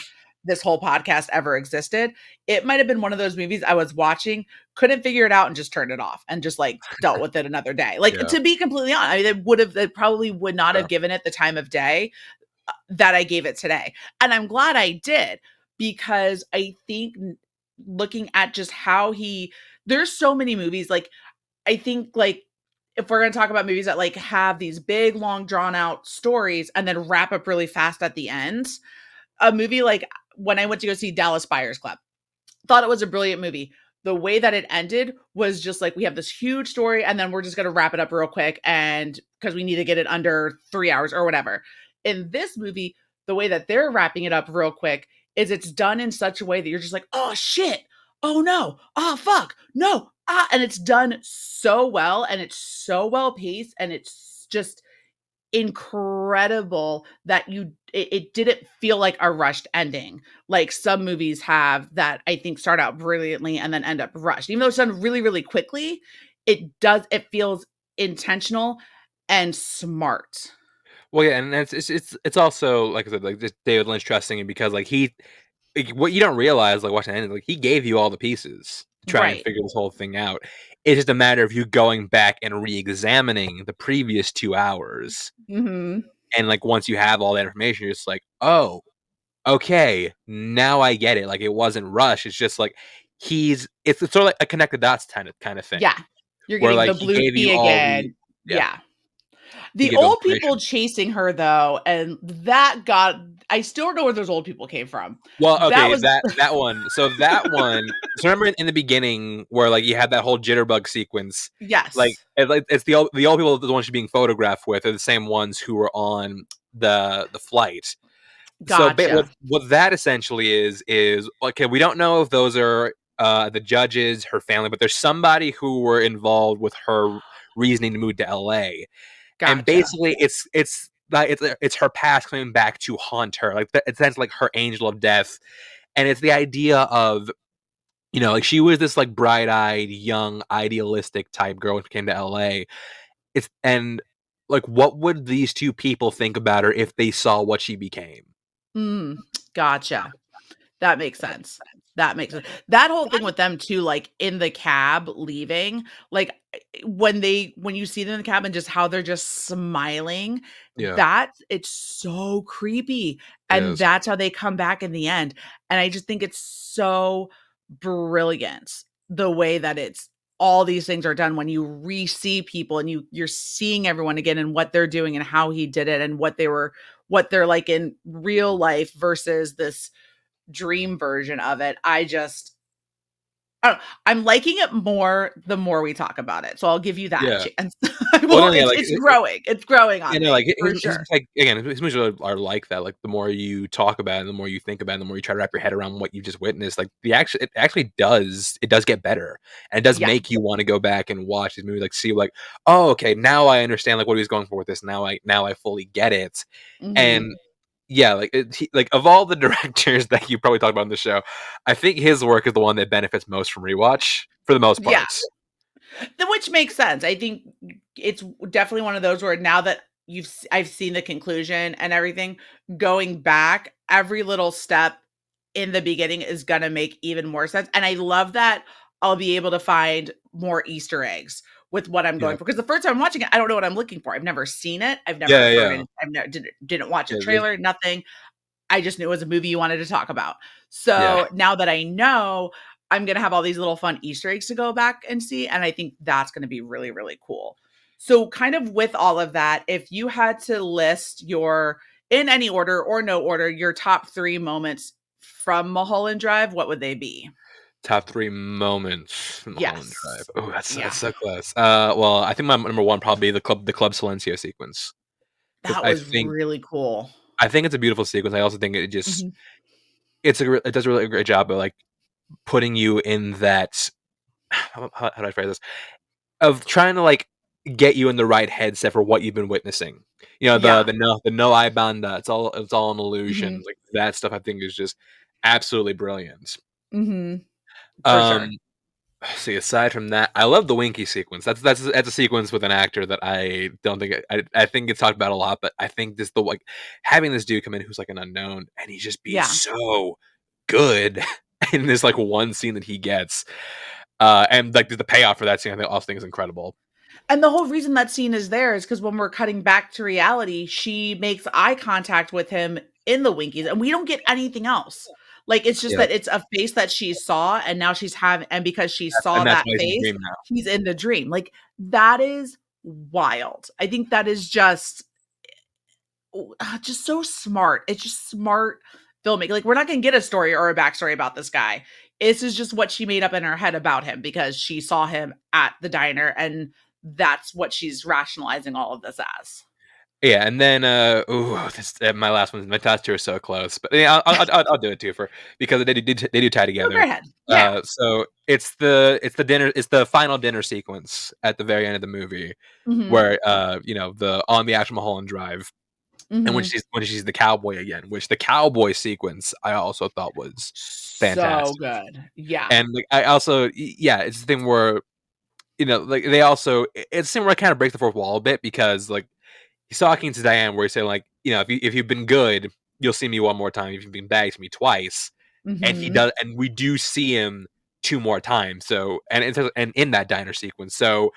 Speaker 1: this whole podcast ever existed, it might have been one of those movies I was watching, couldn't figure it out, and just turned it off and just like dealt with it another day. Like
Speaker 2: Yeah.
Speaker 1: to be completely honest, I mean, it probably would not
Speaker 2: Yeah.
Speaker 1: have given it the time of day that I gave it today. And I'm glad I did because I think looking at just how there's so many movies, like, I think like if we're going to talk about movies that like have these big, long, drawn out stories and then wrap up really fast at the end, a movie like when I went to go see Dallas Buyers Club, thought it was a brilliant movie. The way that it ended was just like we have this huge story and then we're just going to wrap it up real quick and because we need to get it under 3 hours or whatever. In this movie, the way that they're wrapping it up real quick is it's done in such a way that you're just like, "Oh shit. Oh no. Oh fuck. No." And it's done so well and it's so well paced and it's just incredible that it didn't feel like a rushed ending like some movies have that I think start out brilliantly and then end up rushed. Even though it's done really, really quickly, it feels intentional and smart.
Speaker 2: Well, yeah, and it's also like I said, like just David Lynch trusting him because like what you don't realize like watching the ending, like he gave you all the pieces. to try and
Speaker 1: Right.
Speaker 2: figure this whole thing out. It's just a matter of you going back and re-examining the previous 2 hours.
Speaker 1: Mhm.
Speaker 2: And like once you have all that information, you're just like, oh, okay, now I get it. Like it wasn't rushed. It's just like it's sort of like a connect the dots kind of thing.
Speaker 1: Yeah. You're
Speaker 2: Where
Speaker 1: getting
Speaker 2: like
Speaker 1: the
Speaker 2: he
Speaker 1: blue
Speaker 2: gave
Speaker 1: key
Speaker 2: you all the
Speaker 1: again.
Speaker 2: yeah,
Speaker 1: Yeah.
Speaker 2: he
Speaker 1: The
Speaker 2: gave you
Speaker 1: old
Speaker 2: information.
Speaker 1: people chasing her though, and that got I still don't know where those old people came from.
Speaker 2: Well,
Speaker 1: That
Speaker 2: okay,
Speaker 1: was
Speaker 2: that one. So that one. So remember in the beginning where like you had that whole jitterbug sequence, like
Speaker 1: yes.
Speaker 2: it's the old people, the ones she's being photographed with, are the same ones who were on the flight. So
Speaker 1: Gotcha.
Speaker 2: what that essentially is okay. We don't know if those are the judges, her family, but there's somebody who were involved with her reasoning to move to L.A. And
Speaker 1: Gotcha.
Speaker 2: basically it's like it's her past coming back to haunt her. Like it's like her angel of death, and it's the idea of like she was this like bright-eyed, young, idealistic type girl when she came to LA. It's and like what would these two people think about her if they saw what she became?
Speaker 1: Mm, gotcha. That makes sense. That makes sense. That whole thing with them too, like, in the cab leaving, like, when you see them in the cab and just how they're just smiling,
Speaker 2: Yeah,
Speaker 1: it's so creepy,
Speaker 2: it
Speaker 1: and
Speaker 2: is.
Speaker 1: that's how they come back in the end, and I just think it's so brilliant the way that it's all these things are done when you re-see people and you're seeing everyone again and what they're doing and how he did it and what they're like in real life versus this dream version of it. I don't I'm liking it more the more we talk about it. So I'll give you that
Speaker 2: Yeah.
Speaker 1: chance. I
Speaker 2: Well,
Speaker 1: will
Speaker 2: no, yeah, like
Speaker 1: it's growing. It's growing on
Speaker 2: like
Speaker 1: me for
Speaker 2: his
Speaker 1: sure.
Speaker 2: like again, his movies are like that. Like the more you talk about it, the more you think about it, the more you try to wrap your head around what you just witnessed. Like it actually does get better, and it does
Speaker 1: Yeah.
Speaker 2: make you want to go back and watch these movies. Like see like, oh, okay, now I understand like what he was going for with this. Now I fully get it.
Speaker 1: Mhm.
Speaker 2: And yeah, like like of all the directors that you probably talked about on the show, I think his work is the one that benefits most from rewatch for the most
Speaker 1: Yeah.
Speaker 2: parts.
Speaker 1: Which makes sense. I think it's definitely one of those where now that I've seen the conclusion and everything, going back, every little step in the beginning is gonna make even more sense. And I love that I'll be able to find more Easter eggs with what I'm
Speaker 2: Yeah,
Speaker 1: going for. Because the first time I'm watching it, I don't know what I'm looking for. I've never seen it. I've never
Speaker 2: yeah,
Speaker 1: heard
Speaker 2: yeah,
Speaker 1: it. I've never didn't watch a
Speaker 2: yeah.
Speaker 1: trailer, nothing. I just knew it was a movie you wanted to talk about.
Speaker 2: Yeah.
Speaker 1: So now that I know, I'm gonna have all these little fun Easter eggs to go back and see, and I think that's gonna be really, really cool. So, kind of with all of that, if you had to list your in any order or no order, your top 3 moments from Mulholland Drive, what would they be?
Speaker 2: Top 3 moments from Mulholland Drive.
Speaker 1: Yes.
Speaker 2: Oh, that's
Speaker 1: Yeah.
Speaker 2: so close. Well, I think my number 1 probably the Club Silencio sequence, because
Speaker 1: That was really cool.
Speaker 2: I think it's a beautiful sequence. I also think
Speaker 1: Mhm.
Speaker 2: it does a really great job of, like, putting you in that how do I phrase this? Of trying to, like, get you in the right headset for what you've been witnessing.
Speaker 1: Yeah.
Speaker 2: The no I banda, it's all an illusion.
Speaker 1: Mhm.
Speaker 2: Like, that stuff I think is just absolutely brilliant.
Speaker 1: Mhm. For
Speaker 2: Um
Speaker 1: sure.
Speaker 2: See, aside from that, I love the Winky sequence. That's a sequence with an actor that I don't think I think it's talked about a lot, but I think this the like having this dude come in who's like an unknown and he just be
Speaker 1: Yeah.
Speaker 2: so good in this like one scene that he gets. And like the payoff for that scene, I also think is incredible.
Speaker 1: And the whole reason that scene is there is because when we're cutting back to reality, she makes eye contact with him in the Winkies, and we don't get anything else. Like, it's just
Speaker 2: Yeah,
Speaker 1: that it's a face that she saw, and now she's having and because she saw
Speaker 2: and that's
Speaker 1: that
Speaker 2: why he's in the
Speaker 1: face,
Speaker 2: dream now.
Speaker 1: he's in the dream. Like, that is wild. I think that is just so smart. It's just smart filmmaking. Like, we're not gonna get a story or a backstory about this guy. This is just what she made up in her head about him because she saw him at the diner, and that's what she's rationalizing all of this as.
Speaker 2: Yeah, and then this my last one. My top two are so close, but yeah, I'll do it too for because they do tie
Speaker 1: No, go
Speaker 2: together.
Speaker 1: ahead. Yeah.
Speaker 2: So it's the final dinner sequence at the very end of the movie
Speaker 1: Mhm.
Speaker 2: where the on the actual Mulholland Drive, and
Speaker 1: Mhm.
Speaker 2: when she sees the cowboy again, which the cowboy sequence I also thought was
Speaker 1: So
Speaker 2: fantastic.
Speaker 1: good. Yeah.
Speaker 2: And like I also yeah, it's the thing where like they also it's the thing where it kind of breaks the fourth wall a bit because like he's talking to Diane where he's saying like, if you've been good, you'll see me one more time. If you've been bad, you see me twice. And he
Speaker 1: Mhm.
Speaker 2: does, and we do see him two more times. So and in that diner sequence, so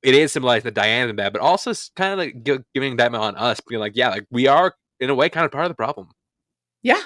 Speaker 2: it is symbolized that Diana's in bad, but also kind of like giving that on us, being like, yeah, like we are in a way kind of part of the problem.
Speaker 1: Yeah.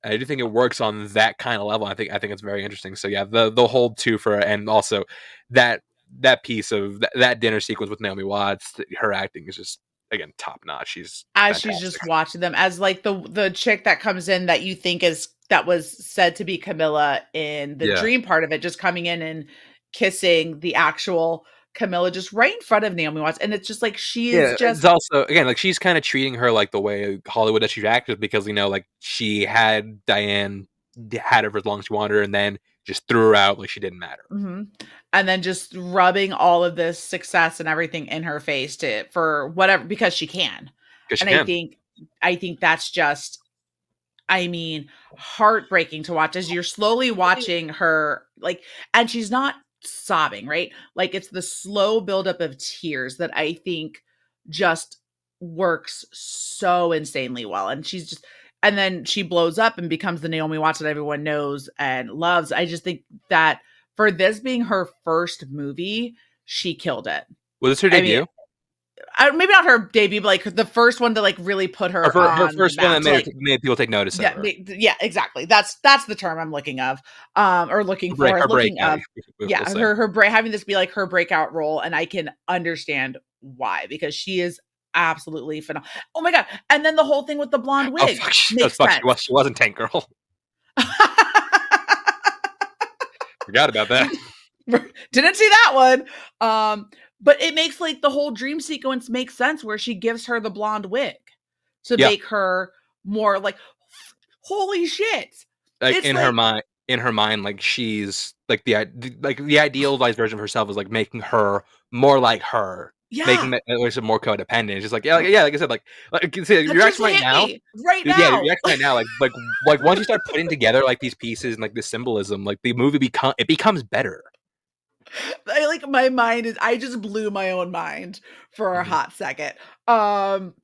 Speaker 2: I do think it works on that kind of level. I think it's very interesting. So yeah, the whole two for, and also that that piece of that dinner sequence with Naomi Watts, her acting is just again top notch. She's
Speaker 1: As she's
Speaker 2: fantastic.
Speaker 1: just watching them, as like the chick that comes in that you think is that was said to be Camilla in the
Speaker 2: Yeah.
Speaker 1: dream part of it, just coming in and kissing the actual Camilla just right in front of Naomi Watts. And it's just like she is
Speaker 2: Yeah, it's
Speaker 1: just
Speaker 2: also again like she's kind of treating her like the way Hollywood that she's acted, because like she had Diane had her for as long as she wanted her, and then just threw her out like she didn't matter
Speaker 1: mhm. And then just rubbing all of this success and everything in her face to for whatever because she can.
Speaker 2: because she
Speaker 1: And
Speaker 2: can.
Speaker 1: I think that's just I mean, heartbreaking to watch as you're slowly watching her like and she's not sobbing, right? Like it's the slow buildup of tears that I think just works so insanely well. And she's just and then she blows up and becomes the Naomi Watts that everyone knows and loves. I just think that for this being her first movie, she killed it.
Speaker 2: Was this her
Speaker 1: I mean,
Speaker 2: debut?
Speaker 1: maybe not her debut, but like the first one to like really put her
Speaker 2: Her
Speaker 1: on the
Speaker 2: first one
Speaker 1: map
Speaker 2: that
Speaker 1: to like
Speaker 2: made people take notice of
Speaker 1: yeah,
Speaker 2: her.
Speaker 1: yeah, exactly. That's the term I'm looking of, or looking for.
Speaker 2: Her
Speaker 1: Looking
Speaker 2: breakout,
Speaker 1: of,
Speaker 2: we'll
Speaker 1: yeah,
Speaker 2: say.
Speaker 1: her having this be like her breakout role, and I can understand why because she is absolutely phenomenal. Oh my god! And then the whole thing with the blonde
Speaker 2: Oh
Speaker 1: wig
Speaker 2: fuck! Oh
Speaker 1: makes
Speaker 2: fuck!
Speaker 1: sense.
Speaker 2: She wasn't Tank Girl. Forgot about that.
Speaker 1: Didn't see that one. But it makes like the whole dream sequence make sense where she gives her the blonde wig to
Speaker 2: Yeah,
Speaker 1: make her more like holy shit.
Speaker 2: like
Speaker 1: It's like
Speaker 2: in her mind, like she's like the idealized version of herself is like making her more like her, making
Speaker 1: yeah,
Speaker 2: that at least more codependent. It's just like yeah, like I said, like you see,
Speaker 1: that
Speaker 2: your
Speaker 1: just
Speaker 2: reaction right
Speaker 1: hit
Speaker 2: now,
Speaker 1: me right
Speaker 2: yeah, your
Speaker 1: now.
Speaker 2: reaction right now, like once you start putting together like these pieces and like this symbolism, like the movie becomes better.
Speaker 1: I like my mind is I just blew my own mind for a
Speaker 2: Mhm.
Speaker 1: hot second. Um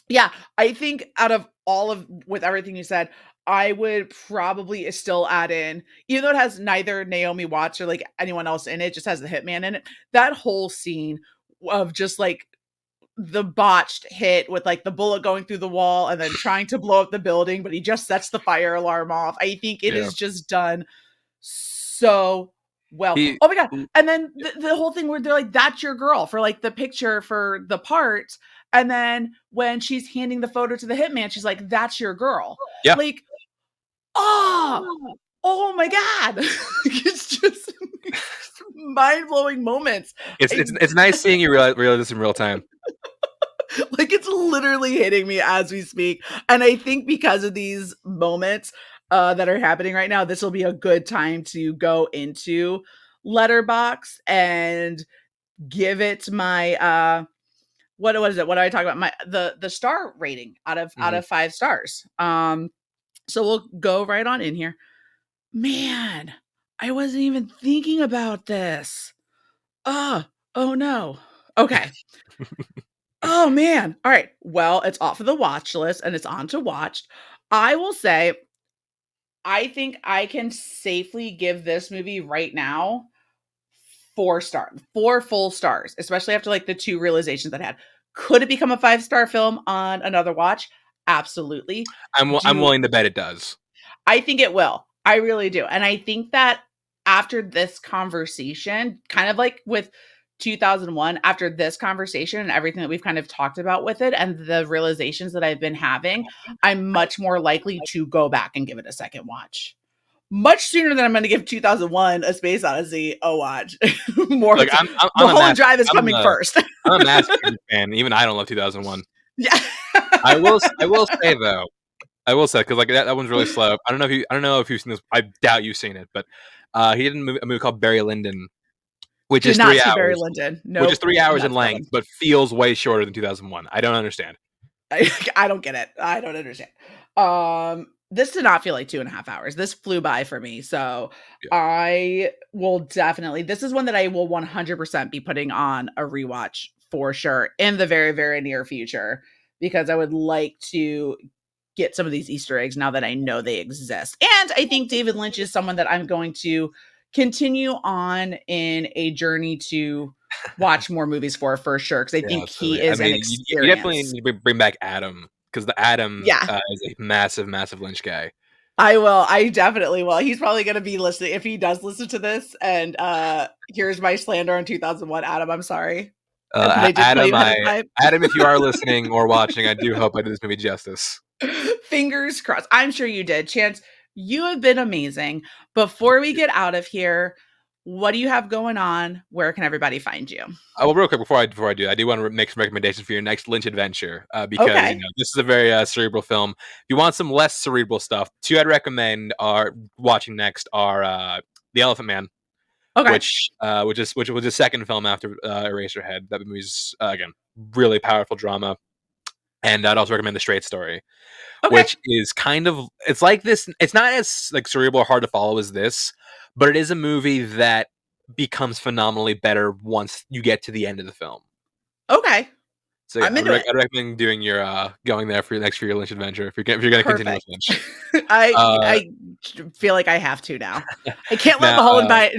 Speaker 1: yeah, I think out of all of with everything you said, I would probably still add in, even though it has neither Naomi Watts or like anyone else in it, just has the hitman in it. That whole scene of just like the botched hit with like the bullet going through the wall and then trying to blow up the building, but he just sets the fire alarm off. I think it
Speaker 2: Yeah,
Speaker 1: is just done so well.
Speaker 2: he.
Speaker 1: Oh my god. And then the whole thing where they're like, that's your girl for like the picture for the part. And then when she's handing the photo to the hitman, she's like, that's your girl.
Speaker 2: Yeah,
Speaker 1: Like, oh, oh my God. It's just mind-blowing moments. I
Speaker 2: it's nice seeing you realize this in real time.
Speaker 1: like it's literally hitting me as we speak. And I think because of these moments that are happening right now, this will be a good time to go into Letterbox and give it my what is it? What do I talk about? My the star rating out
Speaker 2: Mhm.
Speaker 1: of 5 stars. So we'll go right on in here. Man, I wasn't even thinking about this. Oh no. Okay. Oh man. All right. Well, it's off of the watch list and it's on to watched. I will say I think I can safely give this movie right now 4 full stars, especially after like the 2 realizations I had. Could it become a 5-star film on another watch? Absolutely.
Speaker 2: I'm
Speaker 1: Do
Speaker 2: willing to bet it does.
Speaker 1: I think it will. I really do. And I think that after this conversation, kind of like with 2001, after this conversation and everything that we've kind of talked about with it and the realizations that I've been having, I'm much more likely to go back and give it a second watch. Much sooner than I'm going to give 2001 A Space Odyssey a watch. More
Speaker 2: Like I'm a
Speaker 1: Mulholland
Speaker 2: massive
Speaker 1: Drive is
Speaker 2: I'm
Speaker 1: coming
Speaker 2: a
Speaker 1: first.
Speaker 2: I'm a massive Kubrick fan. Even I don't love 2001.
Speaker 1: Yeah.
Speaker 2: I will say though, I will say because like that one's really slow. I don't know if you've seen this. I doubt you've seen it, but he did a movie called Barry Lyndon, which
Speaker 1: Did
Speaker 2: is
Speaker 1: not see Barry Lyndon.
Speaker 2: which is
Speaker 1: Nope.
Speaker 2: 3 hours in
Speaker 1: Not that
Speaker 2: length,
Speaker 1: one.
Speaker 2: but feels way shorter than 2001. I don't understand.
Speaker 1: I don't get it. I don't understand. This did not feel like 2.5 hours. This flew by for me. So
Speaker 2: Yeah.
Speaker 1: I will definitely, this is one that I will 100% be putting on a rewatch for sure in the very, very near future because I would like to get some of these Easter eggs now that I know they exist. And I think David Lynch is someone that I'm going to continue on in a journey to watch more movies for sure, because I
Speaker 2: Yeah,
Speaker 1: think he
Speaker 2: absolutely. I
Speaker 1: is an
Speaker 2: mean, you definitely
Speaker 1: experience.
Speaker 2: need to bring back Adam because the Adam
Speaker 1: Yeah,
Speaker 2: is a massive, massive Lynch guy.
Speaker 1: I will. I definitely will. He's probably going to be listening if he does listen to this. And here's my slander on 2001. Adam, I'm sorry, but I did tell
Speaker 2: Adam,
Speaker 1: you ahead of time.
Speaker 2: Adam, if you are listening or watching, I do hope I did this movie justice.
Speaker 1: Fingers crossed. I'm sure you did. Chance, you have been amazing. Before we get out of here, what do you have going on? Where can everybody find you?
Speaker 2: Well, real quick before I do, I do want to make some recommendations for your next Lynch adventure because
Speaker 1: Okay.
Speaker 2: this is a very cerebral film. If you want some less cerebral stuff, two I'd recommend are watching next are The Elephant Man,
Speaker 1: Okay.
Speaker 2: which was the second film after Eraserhead. That movie's again really powerful drama, and I'd also recommend The Straight Story,
Speaker 1: Okay.
Speaker 2: which is kind of it's like this. It's not as like cerebral or hard to follow as this, but it is a movie that becomes phenomenally better once you get to the end of the film.
Speaker 1: Okay.
Speaker 2: So yeah,
Speaker 1: I'm into it.
Speaker 2: I'd recommend doing your going there for your next for your Lynch adventure if you're going to continue with
Speaker 1: Perfect.
Speaker 2: Lynch.
Speaker 1: I
Speaker 2: Uh,
Speaker 1: I feel like I have to now. I can't let
Speaker 2: now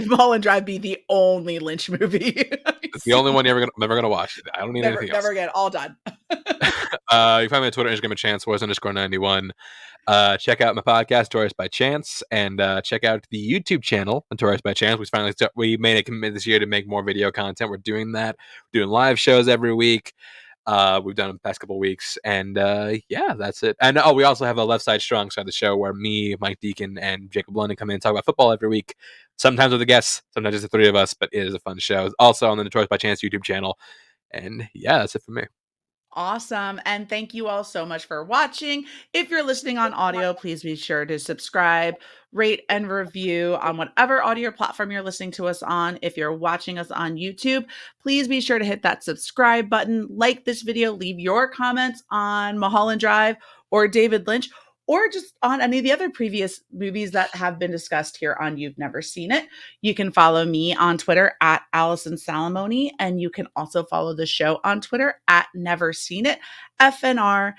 Speaker 1: Mulholland Drive be the only Lynch movie I've
Speaker 2: it's the only
Speaker 1: seen.
Speaker 2: one I'm ever gonna watch. I don't need anything
Speaker 1: Never
Speaker 2: else.
Speaker 1: again. All done.
Speaker 2: You can find me on Twitter, Instagram, at Chance Wars _91. Check out my podcast, Notorious by Chance, and check out the YouTube channel, Notorious by Chance. We made a commitment this year to make more video content. We're doing that. We're doing live shows every week. We've done it the past couple of weeks, and yeah, that's it. And we also have a Left Side Strong side of the show where me, Mike Deacon, and Jacob London come in and talk about football every week. Sometimes with a guest, sometimes just the three of us, but it is a fun show. It's also on the Notorious by Chance YouTube channel. And yeah, that's it for me.
Speaker 1: Awesome. And thank you all so much for watching. If you're listening on audio, please be sure to subscribe, rate, and review on whatever audio platform you're listening to us on. If you're watching us on YouTube, please be sure to hit that subscribe button, like this video, leave your comments on Mulholland Drive or David Lynch, or just on any of the other previous movies that have been discussed here on You've Never Seen It. You can follow me on Twitter at Allison Salamoni, and you can also follow the show on Twitter at Never Seen It FNR.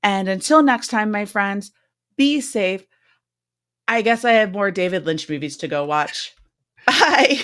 Speaker 1: And until next time, my friends, be safe. I guess I have more David Lynch movies to go watch. Bye.